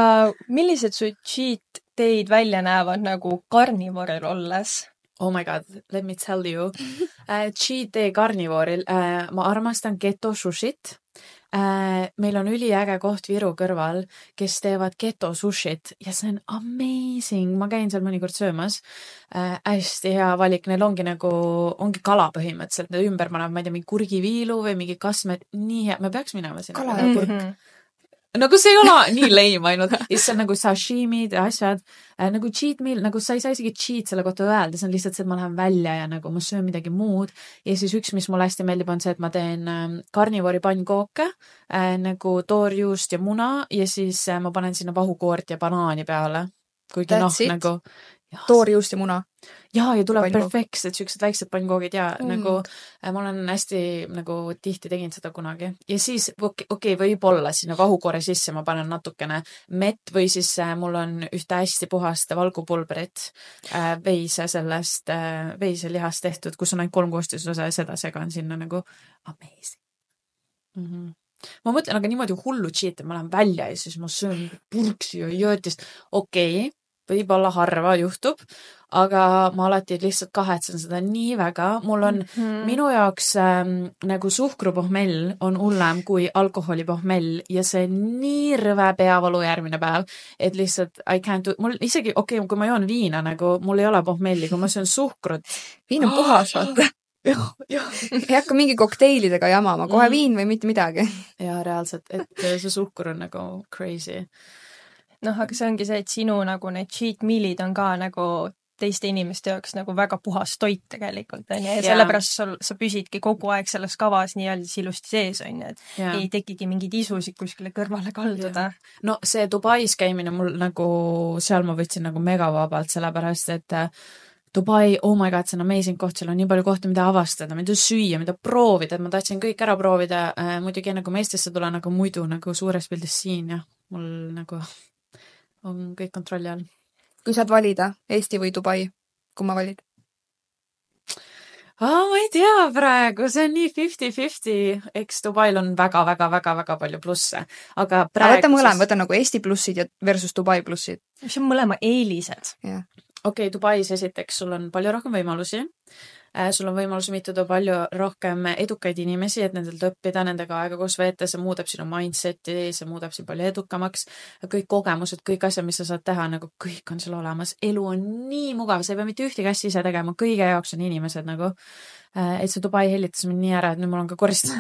millised su cheat day'd välja näevad nagu karnivoril olles? Oh my god, let me tell you. Cheat day karnivoril. Ma armastan keto sushit. Meil on üliäge koht Viru kõrval, kes teevad keto sushit ja see on amazing. Ma käin seal mõnikord söömas. Hästi hea valik. Neil ongi nagu, ongi kala põhimõtteliselt. Need ümber panevad, ma ei tea, mingi kurgiviilu või mingi kasmed. Nii hea. Me peaks minema sinna. Kala ja kurk. Nagu see ei ole nii leim ainult. Ja siis on nagu sashimid ja asjad. Nagu cheat meal, nagu sa ei saa isegi cheat selle kohta öelda. See on lihtsalt see, et ma lähen välja ja nagu ma söön midagi muud. Ja siis üks, mis mulle hästi meeldib, on see, et ma teen karnivoori pannkooke, nagu toorjuust ja muna ja siis ma panen sinna vahukoort ja banaani peale. Kuigi nagu... Toorjuust ja muna. Ja tuleb perfektsed, sellised väiksed pannkoogid ja nagu ma olen hästi nagu tihti tegin seda kunagi. Ja siis, okei, võib-olla sinna vahukoore sisse ma panen natukene mett või siis mul on ühte hästi puhast valgupulbrit veiselihast tehtud, kus on ainult 3 koostisosa ja seda segan sinna nagu amazing. Ma mõtlen, aga niimoodi hullu cheat, ma lähen välja ja siis ma söön purksi ja jöötist. Okei, võib-olla harva juhtub, aga ma alati lihtsalt kahetsen seda nii väga. Mul on minu jaoks nagu suhkrupohmell on hullem kui alkoholipohmell ja see nii rõve peavalu järgmine päev, et lihtsalt I can't do, mul isegi, okei, kui ma joon viina, nagu mul ei ole pohmelli, kui ma söön suhkrut. Viin on puhas, vaata. Ei hakka mingi kokteilidega jamama, kohe viin või mitte midagi. Ja reaalselt, et see suhkur on nagu crazy. Aga see ongi see, et sinu nagu need cheat meal'id on ka nagu teiste inimeste jaoks nagu väga puhas toit tegelikult, on ju, ja sellepärast sa püsidki kogu aeg selles kavas nii-öelda ilusti sees, on ju, et ei tekigi mingid isusid kuskile kõrvale kalduda. No see Dubais käimine mul nagu, seal ma võtsin nagu megavabalt, sellepärast, et Dubai, oh my god, see on amazing koht, seal on nii palju kohti, mida avastada, mida süüa, mida proovida, et ma tahtsin kõik ära proovida, muidugi enne kui ma Eestisse tulen, aga muidu nagu suures pildis siin ja mul nagu on kõik kontrolli all. Kui saad valida, Eesti või Dubai, kumma valid? Ma ei tea praegu, see on nii 50-50, eks Dubail on väga palju plusse. Aga võta mõlem, võta nagu Eesti plussid versus Dubai plussid. Mis on mõlema eelised? Okei, Dubais esiteks sul on palju rohkem võimalusi. Sul on võimalus miituda palju rohkem edukaid inimesi, et nendelt õppida, nendega aega koos veeta, see muudab sinu mindseti, see muudab siin palju edukamaks. Kõik kogemused, kõik asjad, mis sa saad teha, nagu kõik on seal olemas. Elu on nii mugav, sa ei pea mitte ühtegi asja ise tegema, kõige jaoks on inimesed nagu, et see Dubai hellitas mind nii ära, et nüüd mul on ka korist.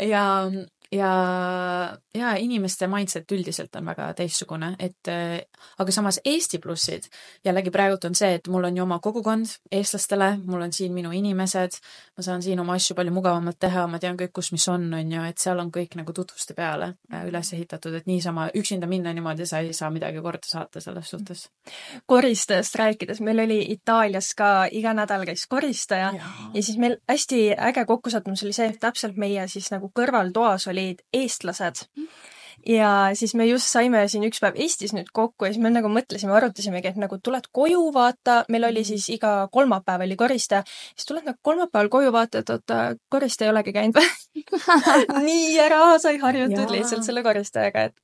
ja inimeste mindset üldiselt on väga teistsugune, et aga samas Eesti plussid jällegi praegult on see, et mul on ju oma kogukond eestlastele, mul on siin minu inimesed, ma saan siin oma asju palju mugavamalt teha, ma tean kõik, kus mis on ju, et seal on kõik nagu tutvuste peale üles ehitatud, et niisama üksinda minna niimoodi sa ei saa midagi korda saata selles suhtes. Koristajast rääkides, meil oli Itaalias ka iga nädal käis koristaja ja siis meil hästi äge kokkusattumus oli see, et täpselt meie siis nagu kõrvaltoas olid eestlased. Ja siis me just saime siin üks päev Eestis nüüd kokku ja siis me nagu mõtlesime, arutasimegi, et nagu tuled koju vaata, meil oli siis iga kolmapäev oli koristaja, siis tuled nagu kolmapäeval koju vaata, et oota, koristaja ei olegi käinud või? Nii ära sai harjutud lihtsalt selle koristajaga, et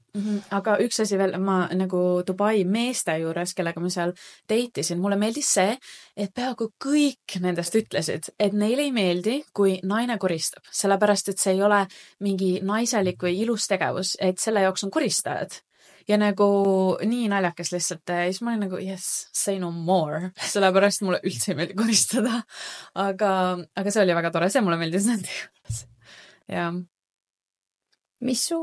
aga üks asi veel, ma nagu Dubai meeste juures, kellega ma seal deitisin, mulle meeldis see, et peaaegu kõik nendest ütlesid, et neile ei meeldi, kui naine koristab, sellepärast, et see ei ole mingi naiselik või ilus tegevus, et selle jaoks on koristajad. Ja nagu nii naljakas lihtsalt, siis ma olin nagu, yes, say no more, sellepärast mulle üldse ei meeldi koristada. Aga see oli väga tore, see mulle meeldis nende juures. Ja. Mis su?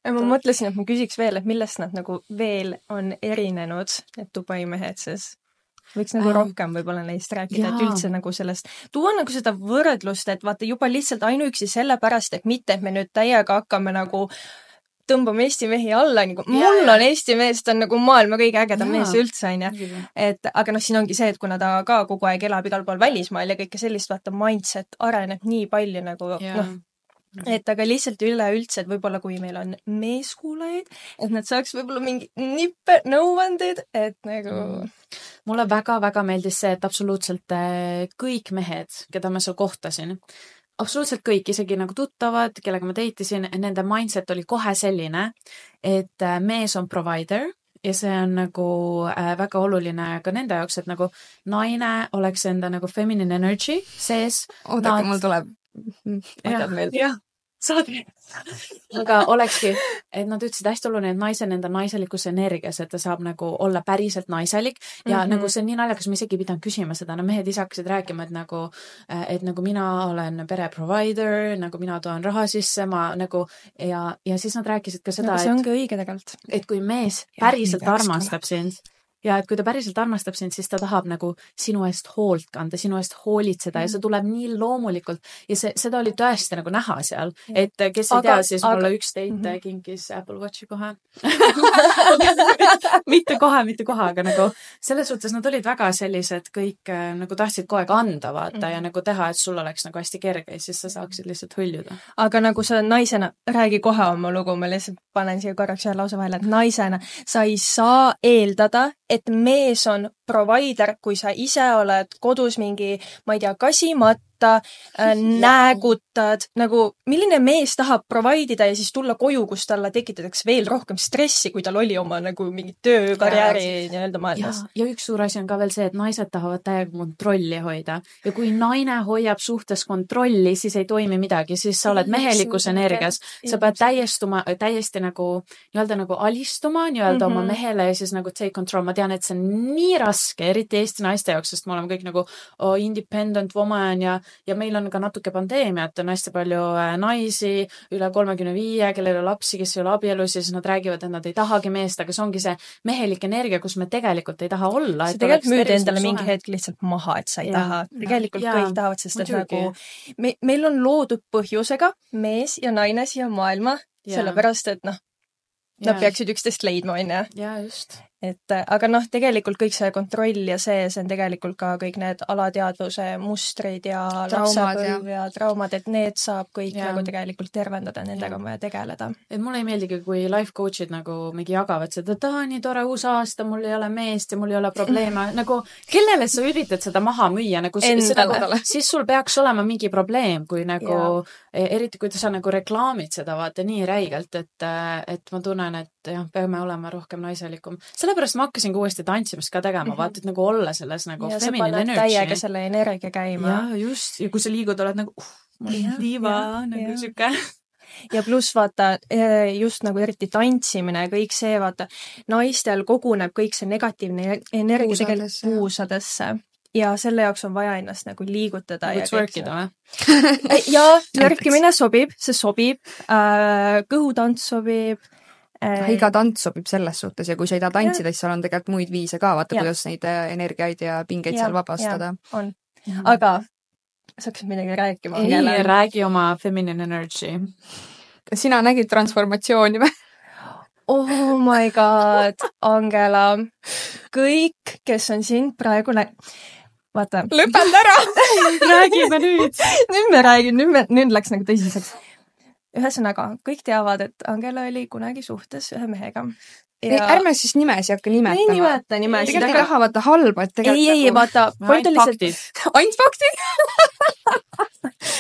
Ma mõtlesin, et ma küsiks veel, et millest nad nagu veel on erinenud, et Dubai mehed siis võiks nagu rohkem võib-olla neist rääkida, et üldse nagu sellest, tuua nagu seda võrdlust, et vaata juba lihtsalt ainuüksi sellepärast, et mitte, et me nüüd täiega hakkame nagu tõmbame Eesti mehi alla, nagu mul on Eesti mees, ta on nagu maailma kõige ägedam mees üldse, on ju. Et, aga noh, siin ongi see, et kuna ta ka kogu aeg elab igal pool välismaal ja kõike sellist, vaata mindset areneb nii palju nagu, noh, et aga lihtsalt üleüldse, et võib-olla kui meil on meeskuulajaid, et nad saaks võib-olla mingi nippe nõuandeid, et nagu... Mulle väga-väga meeldis see, et absoluutselt kõik mehed, keda ma seal kohtasin, absoluutselt kõik, isegi nagu tuttavad, kellega ma deitisin, nende mindset oli kohe selline, et mees on provider ja see on nagu väga oluline ka nende jaoks, et nagu naine oleks enda nagu feminine energy sees. Oodake, mul tuleb asjad meelde. Jah, saadi. Aga olekski, et nad ütlesid hästi oluline, et naise enda naiselikus energias, et ta saab nagu olla päriselt naiselik ja nagu see on nii naljakas, ma isegi pidanud küsima seda, no mehed ise hakkasid rääkima, et nagu mina olen pere provider, nagu mina toon raha sisse, ma nagu ja siis nad rääkisid ka seda, see ongi õige tegelikult. Et kui mees päriselt armastab sind, ja et kui ta päriselt armastab sind, siis ta tahab nagu sinu eest hoolt kanda, sinu eest hoolitseda ja see tuleb nii loomulikult ja seda oli tõesti nagu näha seal, et kes ei tea, siis mulle üks date kinkis Apple Watchi kohe. mitte kohe, aga nagu selles suhtes nad olid väga sellised, kõik nagu tahtsid kogu aeg anda vaata ja nagu teha, et sul oleks nagu hästi kerge ja siis sa saaksid lihtsalt hõljuda. Aga nagu sa naisena, räägi kohe oma lugu, ma lihtsalt panen siia korraks ühe lause vahele, et naisena sa ei saa eeldada, et mees on provider, kui sa ise oled kodus mingi, ma ei tea, kasimatta, näägutad, nagu milline mees tahab providida ja siis tulla koju, kus talle tekitatakse veel rohkem stressi, kui tal oli oma nagu mingi töökarjääri nii-öelda maailmas. Ja üks suur asi on ka veel see, et naised tahavad täiega kontrolli hoida ja kui naine hoiab suhtes kontrolli, siis ei toimi midagi, siis sa oled mehelikus energias, sa pead täiesti nagu nii-öelda nagu alistuma nii-öelda oma mehele ja siis nagu take control. Ma tean, et see on nii raske, eriti Eesti naiste jaoks, sest me oleme kõik nagu independent woman ja meil on ka natuke pandeemiat, on hästi palju naisi üle 35, kellel on lapsi, kes ei ole abielus ja siis nad räägivad, et nad ei tahagi meest, aga see ongi see mehelik energia, kus me tegelikult ei taha olla. See tegelikult müüdi endale mingi hetk lihtsalt maha, et sa ei taha. Tegelikult kõik tahavad, sest et nagu meil on loodud põhjusega mees ja naine siia maailma, sellepärast, et noh, nad peaksid üksteist leidma, on ju. Ja just. Et, aga noh, tegelikult kõik see kontroll ja see on tegelikult ka kõik need alateadvuse mustrid ja lapsepõlv ja traumad, et need saab kõik nagu tegelikult tervendada, nendega on vaja tegeleda. Et mulle ei meeldigi, kui life coach'id nagu mingi jagavad seda, et nii tore uus aasta, mul ei ole meest ja mul ei ole probleeme. Nagu, kellele sa üritad seda maha müüa? Nagu, siis sul peaks olema mingi probleem, kui nagu, eriti kui sa nagu reklaamid seda vaata nii räigelt, et ma tunnen, et peame olema rohkem naiselikum. Sellepärast ma hakkasin uuesti tantsimist ka tegema, vaata, et nagu olla selles nagu feminine energy. Ja sa paned täiega selle energia käima. Ja just, ja kui sa liigud, oled nagu, ma olen diiva, nagu süke. Ja pluss vaata, just nagu eriti tantsimine ja kõik see, vaata, naistel koguneb kõik see negatiivne energia tegelikult puusadesse. ja selle jaoks on vaja ennast nagu liigutada. Võiks workida või? Ja workimine sobib, see sobib, kõhutants sobib. Iga tants sobib selles suhtes ja kui sa ei taha tantsida, siis seal on tegelikult muid viise ka, vaata, kuidas neid energiaid ja pingeid seal vabastada. On. Aga sa hakkasid midagi rääkima. Ei, räägi oma feminine energy. Kas sina nägid transformatsiooni või? Oh my god, Angela. Kõik, kes on sind praegu vaata. Lõpeta ära! Räägime nüüd. Nüüd me räägin, nüüd läks nagu tõsiseks. Ühesõnaga, kõik teavad, et Angela oli kunagi suhtes ühe mehega. Ja... Ärme siis nimesi hakka nimetama. Ei nimeta nimesid. Tegelikult ei taha vaata halba, et tegelikult... Ei, vaata. Ainult faktid. Ainult faktid?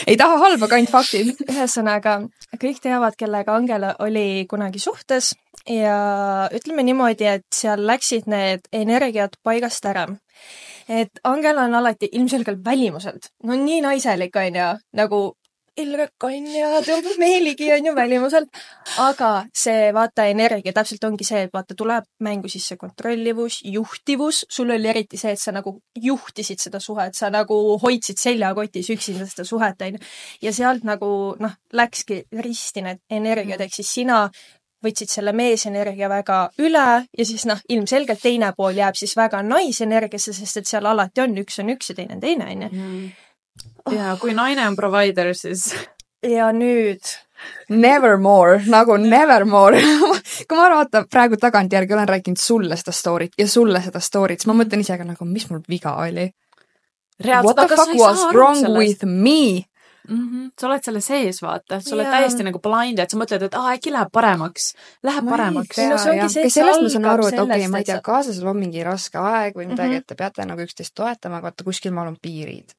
Ei taha halba, ka ainult faktid. Ühesõnaga, kõik teavad, kellega Angela oli kunagi suhtes ja ütleme niimoodi, et seal läksid need energiat paigast ära. Et Angela on alati ilmselgelt välimuselt. No nii naiselik on ja nagu Ilrek on ja tõmbab meeligi on ju välimuselt. Aga see vaata energia täpselt ongi see, et vaata tuleb mängu sisse kontrollivus, juhtivus. Sul oli eriti see, et sa nagu juhtisid seda suhet, sa nagu hoidsid seljakotis üksinda seda suhet. Ja sealt nagu läkski risti need energiad, ehk siis sina võtsid selle meesenergia väga üle ja siis ilmselgelt teine pool jääb siis väga naisenergiasse, sest et seal alati on üks ja teine on ju. Ja kui naine on provider, siis... Ja nüüd... Nevermore, nagu nevermore. Kui ma vaata praegu tagantjärgi olen rääkinud sulle seda storyt ja sulle seda storyt, siis ma mõtlen ise ka nagu, mis mul viga oli. What the fuck was wrong with me? Sa oled selle sees, vaata. Sa oled täiesti nagu blind, et sa mõtled, et äkki läheb paremaks. Läheb paremaks. No see ongi see, et sellest ma saan aru, et okei, ma ei tea, kaaslasel on mingi raske aeg või midagi, et te peate nagu üksteist toetama, aga vaata, kuskil maal on piirid.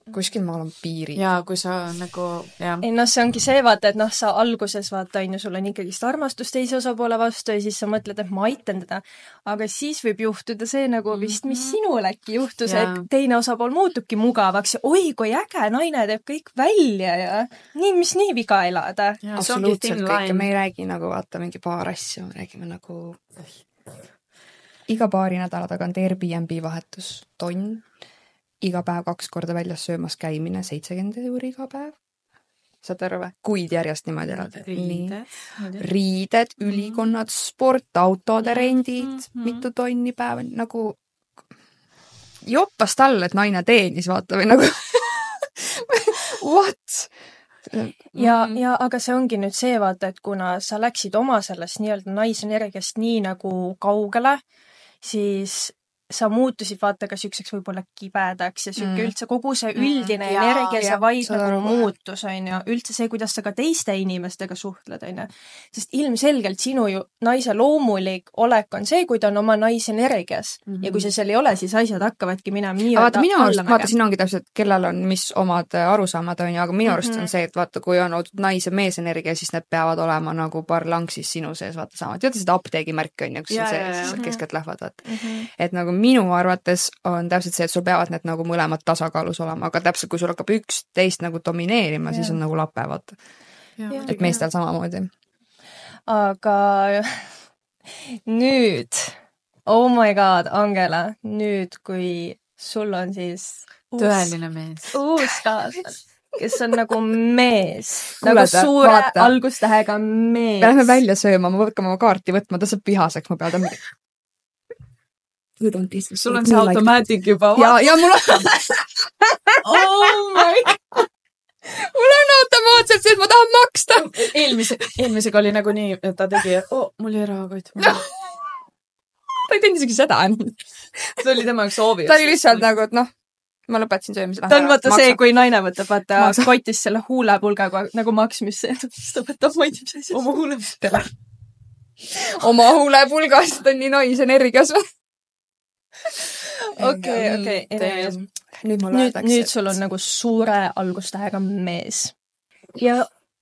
Ja kui sa nagu, jah. Ei, see ongi see, vaata, et sa alguses vaata, sul on ikkagist armastus teise osapoole vastu ja siis sa mõtled, et ma aitan teda. Aga siis võib juhtuda see nagu vist, mis sinul äkki juhtus, et teine osapool muutubki mugavaks ja oi, kui äge naine teeb kõik välja ja mis nii viga elada. Absoluutselt kõik ja me ei räägi nagu vaata mingi paar asju, me räägime nagu iga paari nädala tagant Airbnb vahetus tonn. Iga päev 2 korda väljas söömas käimine, 70 € iga päev. Saad aru või? Kuid järjest niimoodi elada. Riided, ülikonnad, sport, autode rendid, mitu tonni päev, nagu joppas talle, et naine teenis, vaata või nagu what? Ja aga see ongi nüüd see, vaata, et kuna sa läksid oma sellest nii-öelda naisenergiast nii nagu kaugele, siis sa muutusid vaata ka sükseks võib-olla kibedaks ja süke üldse kogu see üldine energia, see vaid nagu muutus, on ju. Üldse see, kuidas sa ka teiste inimestega suhtled, on ju. Sest ilmselgelt sinu ju naise loomulik olek on see, kui ta on oma naisenergias. Ja kui see seal ei ole, siis asjad hakkavadki minema nii vaata, minu arust, vaata, siin ongi täpselt, kellel on mis omad arusaamad, on ju, aga minu arust on see, et vaata, kui on olnud naise meesenergia, siis need peavad olema nagu parlanksis sinu sees, vaata sama. Tead seda apteegimärk on ju, kus on see, keskelt lähevad, vaata. Et nagu minu arvates on täpselt see, et sul peavad need nagu mõlemad tasakaalus olema, aga täpselt kui sul hakkab üks teist nagu domineerima, siis on nagu lapevad. Et meestel samamoodi. Aga nüüd, oh my god, Angela, nüüd kui sul on siis tõeline mees. Uus kaaslas, kes on nagu mees. Nagu suure algustähega mees. Me lähme välja sööma, ma võtkan oma kaarti võtma, ta saab vihaseks, ma pean ta sul on see automatic juba. Ja mul on oh my god. Mul on automaatselt see, et ma tahan maksta. Eelmisega oli nagu nii, et ta tegi, mul ei rahakott. Ta ei teinud isegi seda. See oli tema üks soovi. Ta oli lihtsalt nagu, et ma lõpetasin söömise. Ta on vaata see, kui naine võtab vaata kotis selle huulepulgaga nagu maksmisse. Ta võtab, ma ei tea, mis oma huulepulga. Oma huulepulgast on nii naisenergias või? Okei. Nüüd sul on nagu suure algustähega mees. Ja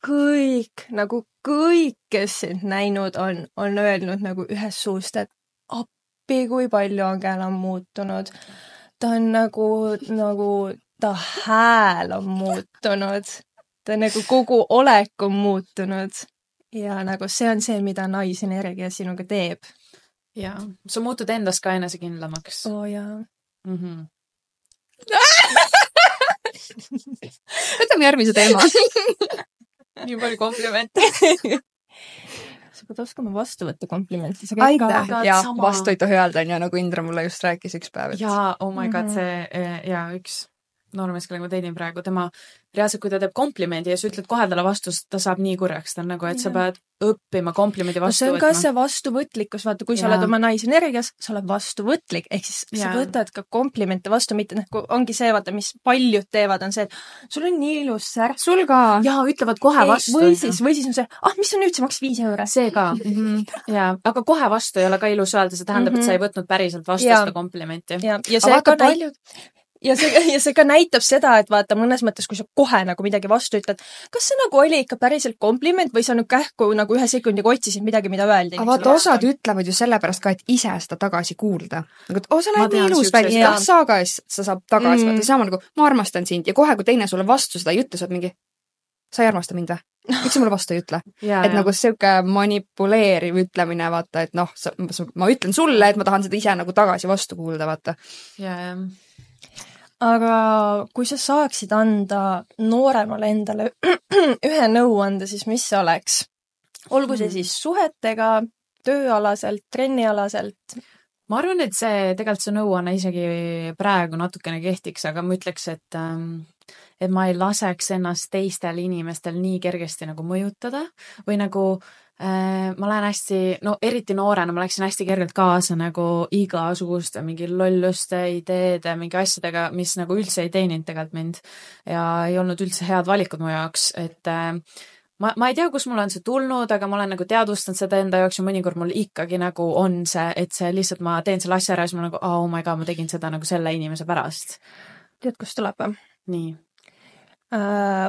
kõik, kes sind näinud on öelnud nagu ühes suust, et appi, kui palju Angela on muutunud. Ta on nagu ta hääl on muutunud. Ta nagu kogu olek on muutunud. Ja nagu see on see, mida naisenergia sinuga teeb. Ja, sa muutud endast ka enesekindlamaks. Jaa. Võtame järgmise teema. Nii palju komplimente. sa pead oskama vastu võtta komplimenti. Aitäh. Ja sama. vastu ei tohi öelda, ja nagu Indra mulle just rääkis üks päev. Jaa, oh my god, see ja üks noormees, kellega ma teenin praegu, tema reaalselt, kui ta teeb komplimendi ja sa ütled kohe talle vastu, ta saab nii kurjaks, ta on nagu, et sa pead õppima komplimendi vastu see on võtma. ka see vastuvõtlikkus, vaata, kui sa oled oma naisenergias, sa oled vastuvõtlik, ehk siis sa võtad ka komplimente vastu, mitte nagu ongi see, vaata, mis paljud teevad, on see, et sul on nii ilus särk. Sul ka. Jaa, ütlevad kohe vastu. Või siis on see, mis on nüüd, see maks 5 €. See ka. Jaa, aga kohe vastu ei ole ka ilus öelda, see tähendab, et sa ei võtnud päriselt vastu seda komplimenti. Ja see ka ja see ka näitab seda, et vaata, mõnes mõttes, kui sa kohe nagu midagi vastu ütled, kas see nagu oli ikka päriselt kompliment või sa nüüd kähku nagu 1 sekundiga otsisid midagi, mida öelda. Aga vaata, osad ütlevad ju sellepärast ka, et ise seda tagasi kuulda. Nagu, et sa näed nii ilus välja, sa ka, siis sa saab tagasi. Vaata, sama nagu, ma armastan sind ja kohe, kui teine sulle vastu seda ei ütle, sa oled mingi, sa ei armasta mind või? Miks sa mulle vastu ei ütle? Et nagu siuke manipuleeriv ütlemine, vaata, et noh, ma ütlen sulle, et ma tahan seda ise nagu tagasi vastu kuulda, vaata. Aga kui sa saaksid anda nooremale endale ühe nõuande, siis mis see oleks? Olgu see siis suhetega, tööalaselt, trennialaselt? Ma arvan, et tegelikult see nõuanne isegi praegu natukene kehtiks, aga ma ütleks, et ma ei laseks ennast teistel inimestel nii kergesti nagu mõjutada või nagu ma lähen hästi, no eriti noorena ma läksin hästi kergelt kaasa nagu igasuguste mingi lolluste, ideede, mingi asjadega, mis nagu üldse ei teeninud tegelikult mind ja ei olnud üldse head valikud mu jaoks, et ma ei tea, kus mul on see tulnud, aga ma olen nagu teadvustanud seda enda jaoks ja mõnikord mul ikkagi nagu on see, et see lihtsalt ma teen selle asja ära ja siis ma nagu, oh my god, ma tegin seda nagu selle inimese pärast. Tead, kust tuleb või? Nii.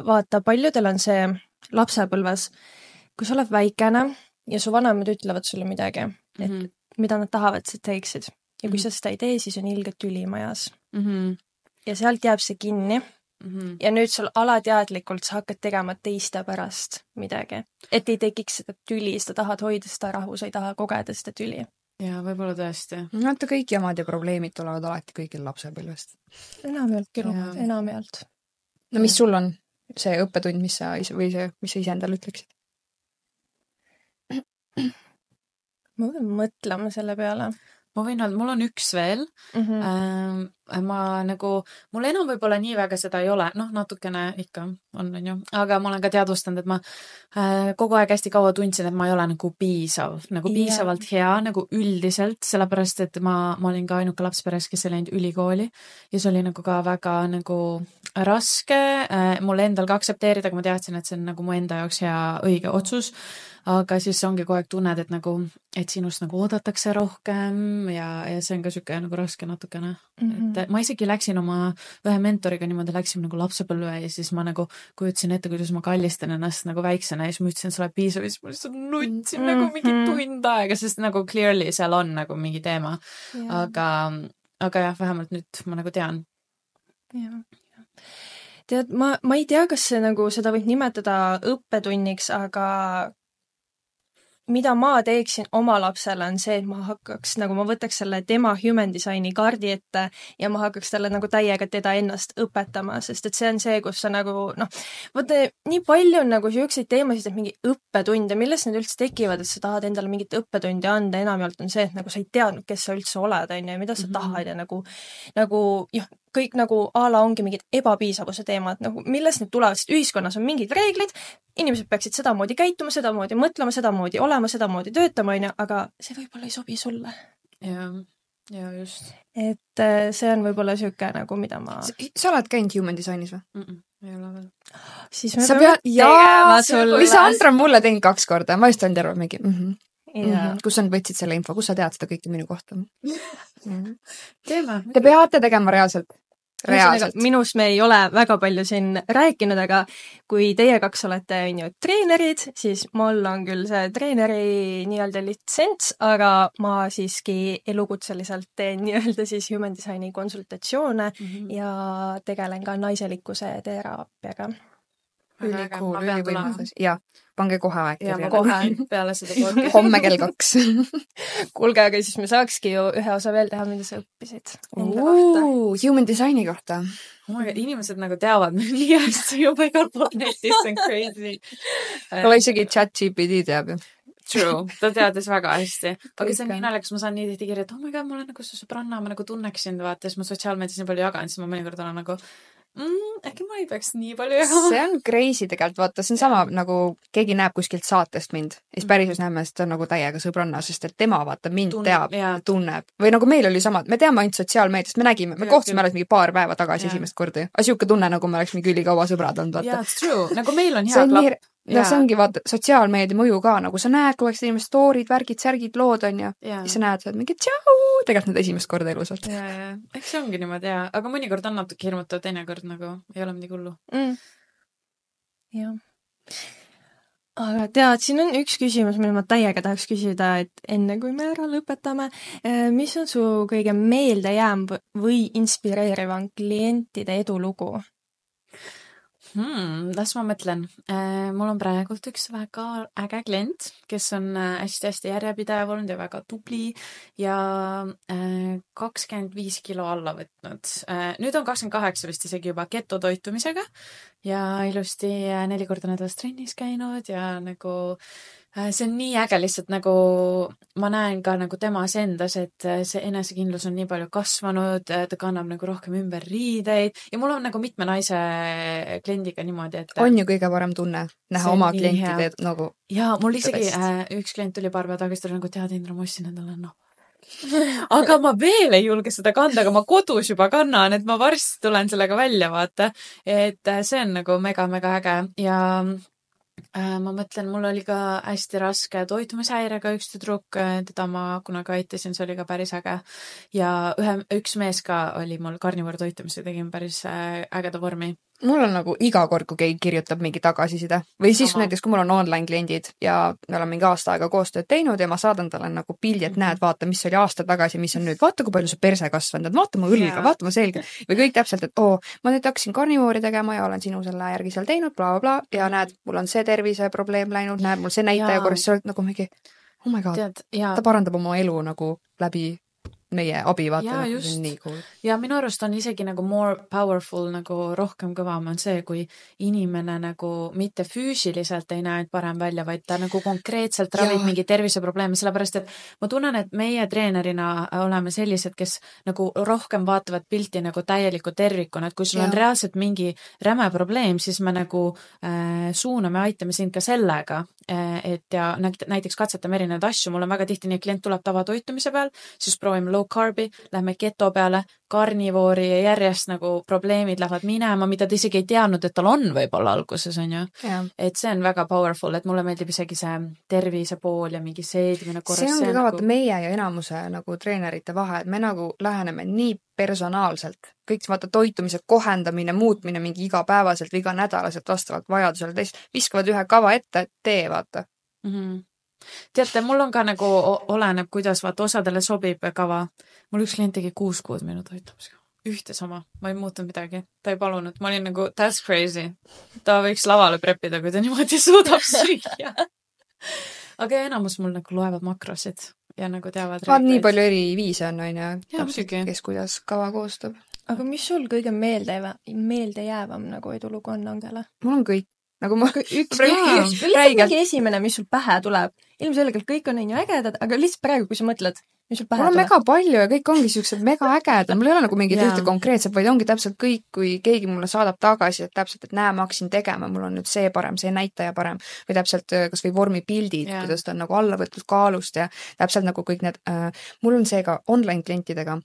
Vaata, paljudel on see lapsepõlves, kui sa oled väikene ja su vanemad ütlevad sulle midagi, et mida nad tahavad, sa teeksid. Ja kui sa seda ei tee, siis on ilgelt tüli majas. Ja sealt jääb see kinni. Ja nüüd sul alateadlikult sa hakkad tegema teiste pärast midagi. Et ei tekiks seda tüli, sa tahad hoida seda rahu, sa ei taha kogeda seda tüli. Ja võib-olla tõesti. Vaata, kõik jamad ja probleemid tulevad alati kõigil lapsepõlvest. Enamjaolt küll, enamjaolt. No mis sul on see õppetund, mis sa ise endale ütleksid? Ma võin mõtlema selle peale. Ma võin öelda, mul on üks veel. Ma nagu, mul enam võib-olla nii väga seda ei ole, noh, natukene ikka on ju, aga ma olen ka teadvustanud, et ma kogu aeg hästi kaua tundsin, et ma ei ole nagu piisavalt hea nagu üldiselt, sellepärast, et ma olin ka ainuke laps peres, kes ei läinud ülikooli ja see oli nagu ka väga nagu raske mulle endal ka aktsepteerida, aga ma teadsin, et see on nagu mu enda jaoks hea õige otsus. Aga siis ongi kogu aeg tunned, et nagu, et sinust nagu oodatakse rohkem ja see on ka siuke nagu raske natukene. Et ma isegi läksin oma ühe mentoriga niimoodi, läksime nagu lapsepõlve ja siis ma nagu kujutasin ette, kuidas ma kallistan ennast nagu väiksena ja siis ma ütlesin, et sa oled piisav ja siis ma lihtsalt nutsin nagu mingi tund aega, sest nagu clearly seal on nagu mingi teema. Aga jah, vähemalt nüüd ma nagu tean. Tead, ma ei tea, kas see nagu, seda võib nimetada õppetunniks, aga mida ma teeksin oma lapsele on see, et ma hakkaks, nagu ma võtaks selle tema human designi kaardi ette ja ma hakkaks talle nagu täiega teda ennast õpetama, sest et see on see, kus sa nagu, noh, võtta nii palju on nagu siukseid teemasid, et mingi õppetunde, millest need üldse tekivad, et sa tahad endale mingit õppetundi anda, enamjaolt on see, et nagu sa ei teadnud, kes sa üldse oled, on ja mida sa tahad ja nagu jah, kõik nagu ala ongi mingid ebapiisavuse teemad, nagu millest need tulevad, sest ühiskonnas on mingid reeglid, inimesed peaksid sedamoodi käituma, sedamoodi mõtlema, sedamoodi olema, sedamoodi töötama, aga see võib-olla ei sobi sulle. Ja just. Et see on võib-olla siuke nagu, mida ma... Sa oled käinud human designis või? Ei ole veel. Siis me peame tegema sulle... Või sa Andra mulle teinud 2 korda, ma just olen terve mingi... Kus sa võtsid selle info, kus sa tead seda kõike minu kohta? Teeme. Te peate tegema reaalselt. Minust me ei ole väga palju siin rääkinud, aga kui teie 2 olete treenerid, siis mul on küll see treeneri nii-öelda litsents, aga ma siiski elukutseliselt teen nii-öelda siis human designi konsultatsioone ja tegelen ka naiselikkuse teraapiaga. ülikool, ülivõimalus. Ja, pange kohe aeg ja ma kirja. kohe peale seda podcast'i. Homme kell 2. Kuulge, aga siis me saakski ju ühe osa veel teha, mida sa õppisid enda kohta. Human designi kohta. Oh my God, inimesed nagu teavad nii hästi juba igal pool netis, see on crazy. Ole isegi ChatGPT teab ju. True, ta teadis väga hästi. Aga see on Kõik nii on. naljakas, ma saan nii tihti kirja, et oh my God, ma olen nagu su sõbranna, ma nagu tunneks sind, vaata, siis ma sotsiaalmeedias nii palju jagan, siis ma mõnikord olen nagu äkki ma ei peaks nii palju jagama. See on crazy tegelikult, vaata, see on sama nagu keegi näeb kuskilt saatest mind ja siis päriselt näeme, et ta on nagu täiega sõbranna, sest et tema vaata mind teab ja tunneb. Või nagu meil oli sama, me teame ainult sotsiaalmeediast, me nägime, me kohtusime alles mingi paar päeva tagasi esimest korda. Aga siuke tunne, nagu me oleks mingi ülikaua sõbrad olnud, vaata. Yeah, it's true. Nagu meil on hea klapp. No see ongi vaata sotsiaalmeedia mõju ka, nagu sa näed, kui oleks inimesed story'd, värgid, särgid, lood on ja siis sa näed, sa oled mingi tšau, tegelikult need esimest korda elusalt. Ja. Eks see ongi niimoodi ja, aga mõnikord on natuke hirmutav, teinekord nagu ei ole midagi hullu. Jah. Aga tead, siin on üks küsimus, mille ma täiega tahaks küsida, et enne kui me ära lõpetame, mis on su kõige meeldejääv või inspireerivam klientide edulugu? Las ma mõtlen. Mul on praegult üks väga äge klient, kes on hästi-hästi järjepidev olnud ja väga tubli ja 25 kilo alla võtnud. Nüüd on 28 vist isegi juba ketotoitumisega ja ilusti 4 korda nädalas trennis käinud ja nagu see on nii äge lihtsalt nagu ma näen ka nagu temas endas, et see enesekindlus on nii palju kasvanud, ta kannab nagu rohkem ümber riideid ja mul on nagu mitme naise kliendiga niimoodi, et on ju kõige parem tunne näha oma klientide nagu ja mul isegi üks klient tuli paar päeva tagasi, ta oli nagu tead, Indra, ma ostsin endale aga ma veel ei julge seda kanda, aga ma kodus juba kannan, et ma varsti tulen sellega välja, vaata, et see on nagu mega-mega äge ja ma mõtlen, mul oli ka hästi raske toitumishäirega üks tüdruk, teda ma kunagi aitasin, see oli ka päris äge. Ja üks mees ka oli mul karnivore toitumise, tegin päris ägeda vormi. Mul on nagu iga kord, kui keegi kirjutab mingi tagasiside või siis näiteks, kui mul on online kliendid ja me oleme mingi aasta aega koostööd teinud ja ma saadan talle nagu pildi, et näed, vaata, mis oli aasta tagasi, mis on nüüd, vaata, kui palju su perse kasvanud, vaata mu õlga, vaata mu selga või kõik täpselt, et ma nüüd hakkasin karnivoori tegema ja olen sinu selle järgi seal teinud, bla, bla, bla ja näed, mul on see terviseprobleem läinud, näed, mul see näitaja korras, sa oled nagu mingi, oh my god, ta parandab oma elu nagu läbi meie abi, vaata, nii cool. Ja minu arust on isegi nagu more powerful, nagu rohkem kõvam on see, kui inimene nagu mitte füüsiliselt ei näe parem välja, vaid ta nagu konkreetselt ravib mingi terviseprobleeme, sellepärast, et ma tunnen, et meie treenerina oleme sellised, kes nagu rohkem vaatavad pilti nagu täieliku tervikuna, et kui sul on reaalselt mingi räme probleem, siis me nagu suuname, aitame sind ka sellega, et ja näiteks katsetame erinevaid asju, mul on väga tihti nii, klient tuleb tavatoitumise peal, siis proovime low carbi, lähme keto peale, karnivoori ja järjest nagu probleemid lähevad minema, mida ta isegi ei teadnud, et tal on võib-olla alguses, on ju. Et see on väga powerful, et mulle meeldib isegi see tervise pool ja mingi seedimine korras. See ongi ka vaata meie ja enamuse nagu treenerite vahe, et me nagu läheneme nii personaalselt. Kõik vaata toitumise kohendamine, muutmine mingi igapäevaselt või iga nädalaselt vastavalt vajadusele, teist viskavad ühe kava ette, et tee, vaata. Teate, mul on ka nagu oleneb, kuidas vaata osadele sobib kava. Mul üks klient tegi 6 kuud minu toitumisega. Ühte sama, ma ei muutunud midagi. Ta ei palunud, ma olin nagu, that's crazy. Ta võiks lavale preppida, kui ta niimoodi suudab süüa. Aga enamus mul nagu loevad makrosid ja nagu teavad nii palju eri viise on, on ja, kes kuidas kava koostab. Aga mis sul kõige meeldejäävam nagu edulugu on, Angela? Mul on kõik. Nagu ma mingi esimene, mis sul pähe tuleb. Ilmselgelt kõik on ju ägedad, aga lihtsalt praegu, kui sa mõtled, mis sul pähe tuleb. Mul on mega palju ja kõik ongi siuksed mega ägedad. Mul ei ole nagu mingid ühte konkreetset, vaid ongi täpselt kõik, kui keegi mulle saadab tagasi, et täpselt, et näe, ma hakkasin tegema, mul on nüüd see parem, see näitaja parem. Või täpselt kas või vormipildid, kuidas ta on nagu alla võtnud kaalust ja täpselt nagu kõik need, mul on see ka online klientidega.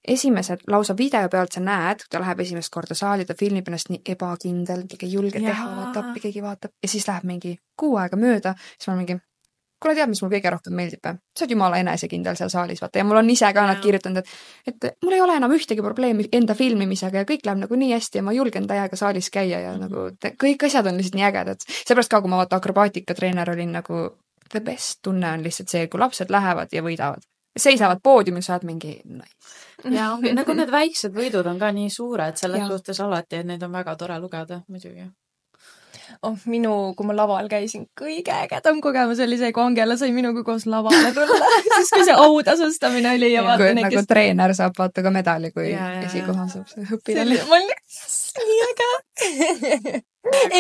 Esimesed lausa video pealt sa näed, kui ta läheb esimest korda saali, ta filmib ennast nii ebakindel, keegi julge teha, vaatab, keegi vaatab ja siis läheb mingi 6 aega mööda, siis ma mingi, kuule tead, mis mul kõige rohkem meeldib, sa oled jumala enesekindel seal saalis, vaata, ja mul on ise ka nad kirjutanud, et mul ei ole enam ühtegi probleemi enda filmimisega ja kõik läheb nagu nii hästi ja ma julgen täiega saalis käia ja nagu kõik asjad on lihtsalt nii ägedad. Seepärast ka, kui ma vaata akrobaatikatreener olin nagu the best tunne on lihtsalt see, kui lapsed lähevad ja võidavad. Seisavad poodiumil, saad mingi ja nagu need väiksed võidud on ka nii suured selles suhtes alati, et neid on väga tore lugeda, muidugi. kui ma laval käisin, kõige ägedam kogemus oli see, kui Angela sai minuga koos lavale tulla. Siis kui see autasustamine oli ja vaata need, kes... treener saab vaata ka medali, kui esikoha saab see õpilane. Ma olin nii äge.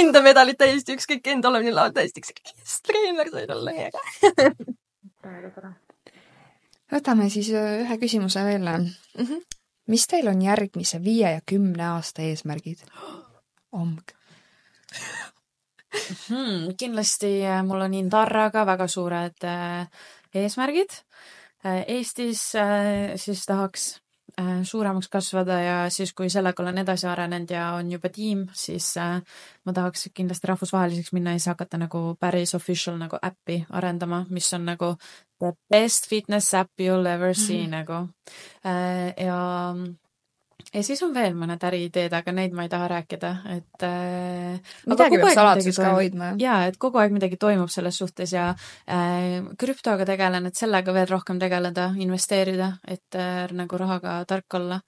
Enda medalit täiesti ükskõik, enda olemine laval täiesti ükskõik. Treener sai olla nii äge. Võtame siis ühe küsimuse veel. Mis teil on järgmise 5 ja 10 aasta eesmärgid? Omg. Kindlasti mul on Indarraga väga suured eesmärgid. Eestis siis tahaks suuremaks kasvada ja siis, kui sellega olen edasi arenenud ja on juba tiim, siis ma tahaks kindlasti rahvusvaheliseks minna ja siis hakata nagu päris official nagu äppi arendama, mis on nagu the best fitness app you'll ever see nagu. Ja siis on veel mõned äriideed, aga neid ma ei taha rääkida, et midagi peab saladuseks ka hoidma. Jaa, et kogu aeg midagi toimub selles suhtes ja krüptoga tegelen, et sellega veel rohkem tegeleda, investeerida, et nagu rahaga tark olla.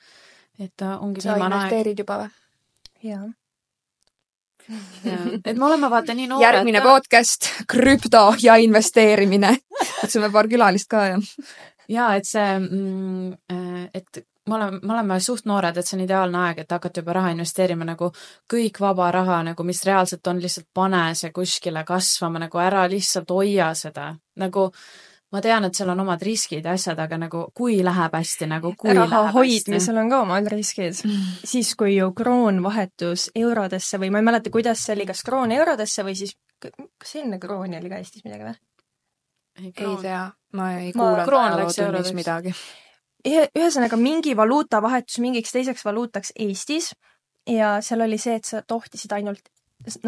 Et ongi sa investeerid juba või? Jaa. Et me oleme vaata nii noored. Järgmine podcast, krüpto ja investeerimine. Kutsume paar külalist ka. Ja, et see, et me oleme suht noored, et see on ideaalne aeg, et hakata juba raha investeerima nagu kõik vaba raha, nagu mis reaalselt on, lihtsalt pane see kuskile kasvama, nagu ära lihtsalt hoia seda. Nagu ma tean, et seal on omad riskid ja asjad, aga nagu kui läheb hästi, nagu kui raha hoidmisel on ka omad riskid. Siis, kui ju kroon vahetus eurodesse või ma ei mäleta, kuidas see oli, kas kroon eurodesse või siis, kas enne krooni oli ka Eestis midagi või? Ei tea, ma ei kuulanud ajalootunnis midagi. Ühesõnaga mingi valuuta vahetus mingiks teiseks valuutaks Eestis ja seal oli see, et sa tohtisid ainult,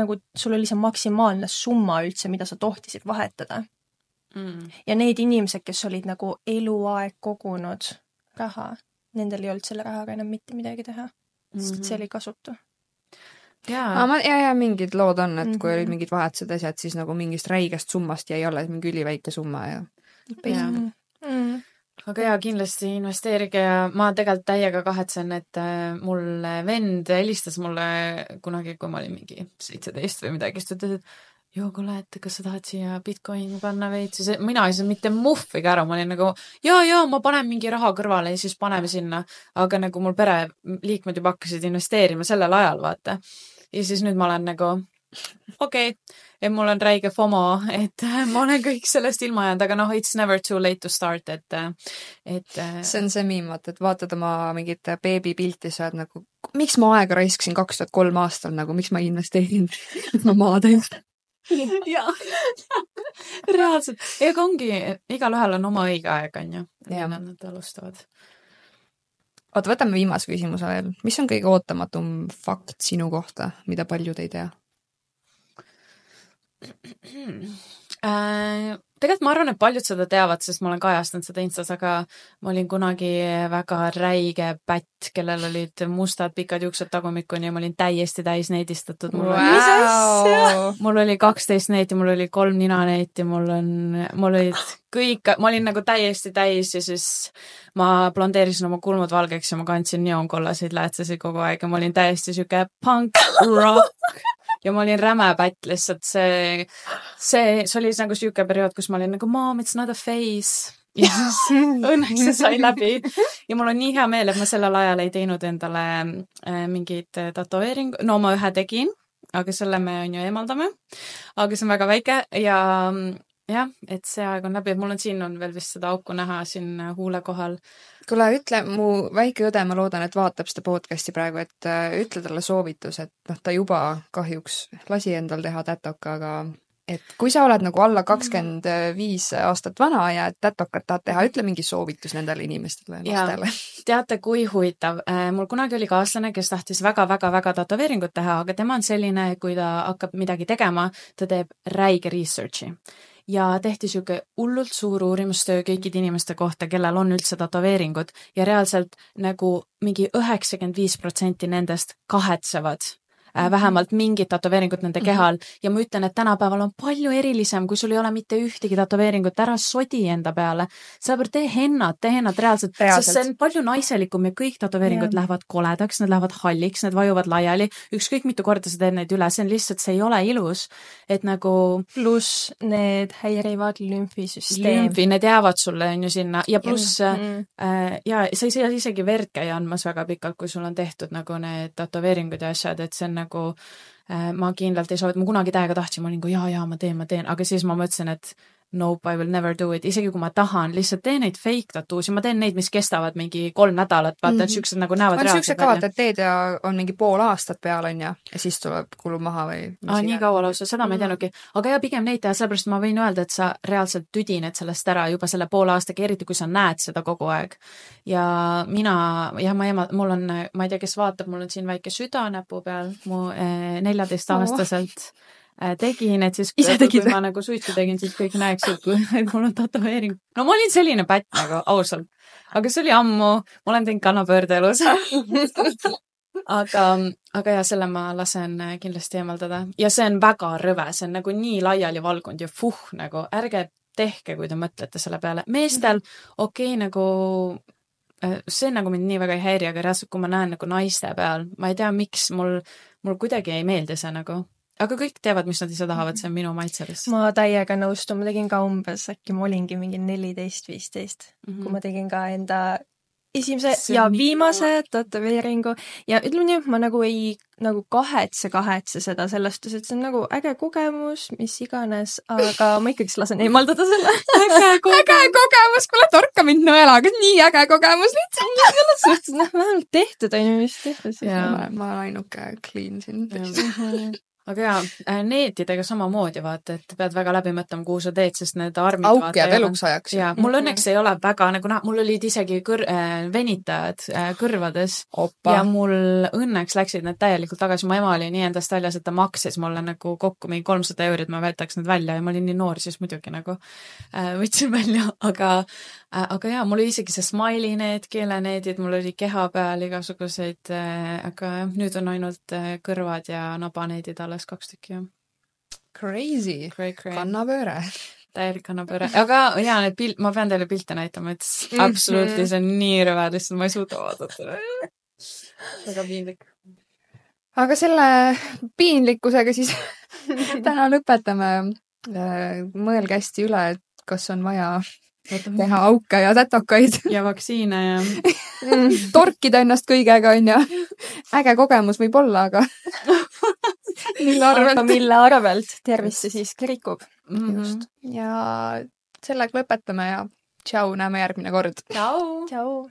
nagu sul oli see maksimaalne summa üldse, mida sa tohtisid vahetada. Ja need inimesed, kes olid nagu eluaeg kogunud raha, nendel ei olnud selle rahaga enam mitte midagi teha, sest see oli kasutu. Ja mingid lood on, et kui olid mingid vahetused asjad, siis nagu mingist räigest summast jäi alles mingi üliväike summa ja aga jaa, kindlasti investeerige ja ma tegelikult täiega kahetsen, et mul vend helistas mulle kunagi, kui ma olin mingi 17 või midagi, siis ta ütles, et joo, kuule, et kas sa tahad siia Bitcoini panna veid, siis mina ei saa mitte muhviga ära, ma olin nagu jaa, ma panen mingi raha kõrvale ja siis paneme sinna, aga nagu mul pereliikmed juba hakkasid investeerima sellel ajal, vaata. Ja siis nüüd ma olen nagu okei, et mul on räige FOMO, et ma olen kõik sellest ilma jäänud, aga it's never too late to start, et see on see miimad, et vaatad oma mingit beebipilti, sa oled nagu, miks ma aega raiskasin 2003 aastal, nagu miks ma investeerin ma maade just. Jaa, reaalselt. Ega ongi, igal ühel on oma õige aeg, on ju, ja nad alustavad. Oota, võtame viimase küsimuse veel. Mis on kõige ootamatum fakt sinu kohta, mida paljud ei tea? Tegelikult ma arvan, et paljud seda teavad, sest ma olen kajastanud seda Instas, aga ma olin kunagi väga räige pätt, kellel olid mustad pikad juuksed tagumikuni ja ma olin täiesti täis needistatud. Mul oli 12 neeti, mul oli 3 ninaneeti, mul olid kõik, ma olin nagu täiesti täis ja siis ma blondeerisin oma kulmud valgeks ja ma kandsin neonkollaseid läätsesid kogu aeg ja ma olin täiesti siuke punk rock. Ja ma olin räme pätt lihtsalt, see oli nagu siuke periood, kus ma olin nagu, mom, it's not a face. Ja õnneks see sai läbi. Ja mul on nii hea meel, et ma sellel ajal ei teinud endale mingid tatoveeringu. No ma ühe tegin, aga selle me on ju eemaldame. Aga see on väga väike ja jah, et see aeg on läbi, et mul on siin veel vist seda auku näha siin huule kohal. Kuule, ütle, mu väike õde, ma loodan, et vaatab seda podcasti praegu, et ütle talle soovitus, et ta juba kahjuks lasi endal teha tätoka, aga et kui sa oled nagu alla 25 aastat vana ja tätokat tahad teha, ütle mingi soovitus nendele inimestele, lastele. Teate, kui huvitav. Mul kunagi oli kaaslane, kes tahtis väga tatoveeringut teha, aga tema on selline, kui ta hakkab midagi tegema, ta teeb räige researchi. Ja tehti siuke hullult suur uurimustöö kõikide inimeste kohta, kellel on üldse tatoveeringud ja reaalselt nagu mingi 95% nendest kahetsevad vähemalt mingid tätoveeringud nende kehal ja ma ütlen, et tänapäeval on palju erilisem, kui sul ei ole mitte ühtegi tätoveeringut, ära sodi enda peale. Sellepärast tee hennat reaalselt, sest see on palju naiselikum ja kõik tätoveeringud lähevad koledaks, need lähevad halliks, need vajuvad laiali, ükskõik mitu korda sa teed neid üle, see on lihtsalt, see ei ole ilus, et nagu pluss need häirivad lümfisüsteemi. Need jäävad sulle on ju sinna ja pluss ja sa ei saa isegi verd käia andmas väga pikalt, kui sul on tehtud nagu need tätoveeringud ja asjad, et see on nagu ma kindlalt ei soovi, et ma kunagi täiega tahtsin, ma olin kui jaa, ma teen, aga siis ma mõtlesin, et nope, I will never do it, isegi kui ma tahan, lihtsalt teen neid fake tatuusi, ma teen neid, mis kestavad mingi 3 nädalat, vaata, siuksed nagu näevad reaalselt välja. Vaata, et teed ja on mingi pool aastat peal, on ja siis tuleb kulub maha või... nii kaua lausa, seda ma ei teadnudki. Aga ja pigem neid teha, sellepärast ma võin öelda, et sa reaalselt tüdined sellest ära juba selle poole aastaga, eriti kui sa näed seda kogu aeg. Ja mul on, ma ei tea, kes vaatab, mul on siin väike süda näpu peal, mu 14-aastaselt tegin, et siis kui ma nagu suitsu tegin, siis kõik näeksid, kui mul on tätoveering. No ma olin selline pätt nagu, ausalt. Aga see oli ammu, ma olen teinud kannapöörde elus. aga ja selle ma lasen kindlasti eemaldada. Ja see on väga rõve, see on nagu nii laiali valgunud ja nagu ärge tehke, kui te mõtlete selle peale. Meestel nagu see nagu mind nii väga ei häiri, aga reaalselt, kui ma näen nagu naiste peal, ma ei tea, miks mul kuidagi ei meeldi see nagu. Aga kõik teavad, mis nad ise tahavad, see on minu maitselist. Ma täiega nõustun, ma tegin ka umbes, äkki ma olingi mingi 14-15, kui ma tegin ka enda esimese ja viimase tätoveeringu ja ütleme nii, ma nagu ei kahetse seda sellest, et see on nagu äge kogemus, mis iganes, aga ma ikkagi lasen eemaldada selle. Äge kogemus, kuule torka mind nõelaga, nii äge kogemus lihtsalt. Selles suhtes, vähemalt tehtud, on ju, mis tehtud. Ma olen ainuke clean siin. Aga jaa, neetidega samamoodi vaata, et pead väga läbi mõtlema, kuhu sa teed, sest need armid auk jääb eluks ajaks. Jaa, mul õnneks ei ole väga, nagu mul olid isegi venitajad kõrvades ja mul õnneks läksid need täielikult tagasi. Mu ema oli nii endast väljas, et ta maksis mulle nagu kokku mingi 300 €, et ma võtaks need välja ja ma olin nii noor, siis muidugi nagu võtsin välja, aga jaa, mul oli isegi see smiley need, keeleneedid, mul oli keha peal igasuguseid, aga nüüd on ainult kõrvad ja nabaneedid alles 2 tükki, jah. Crazy. Kannapööre. Täielik kannapööre. Aga jaa, need ma pean teile pilte näitama, et absoluutselt see on nii rõve, lihtsalt ma ei suuda vaadata. Väga piinlik. Aga selle piinlikkusega siis täna lõpetame. Mõelge hästi üle, et kas on vaja teha auke ja tätokaid. Ja vaktsiine ja... Torkida ennast kõigega, on ja. Äge kogemus võib olla, aga... mille arvelt tervist see siiski rikub. Just. Ja sellega lõpetame ja tšau, näeme järgmine kord. Tšau!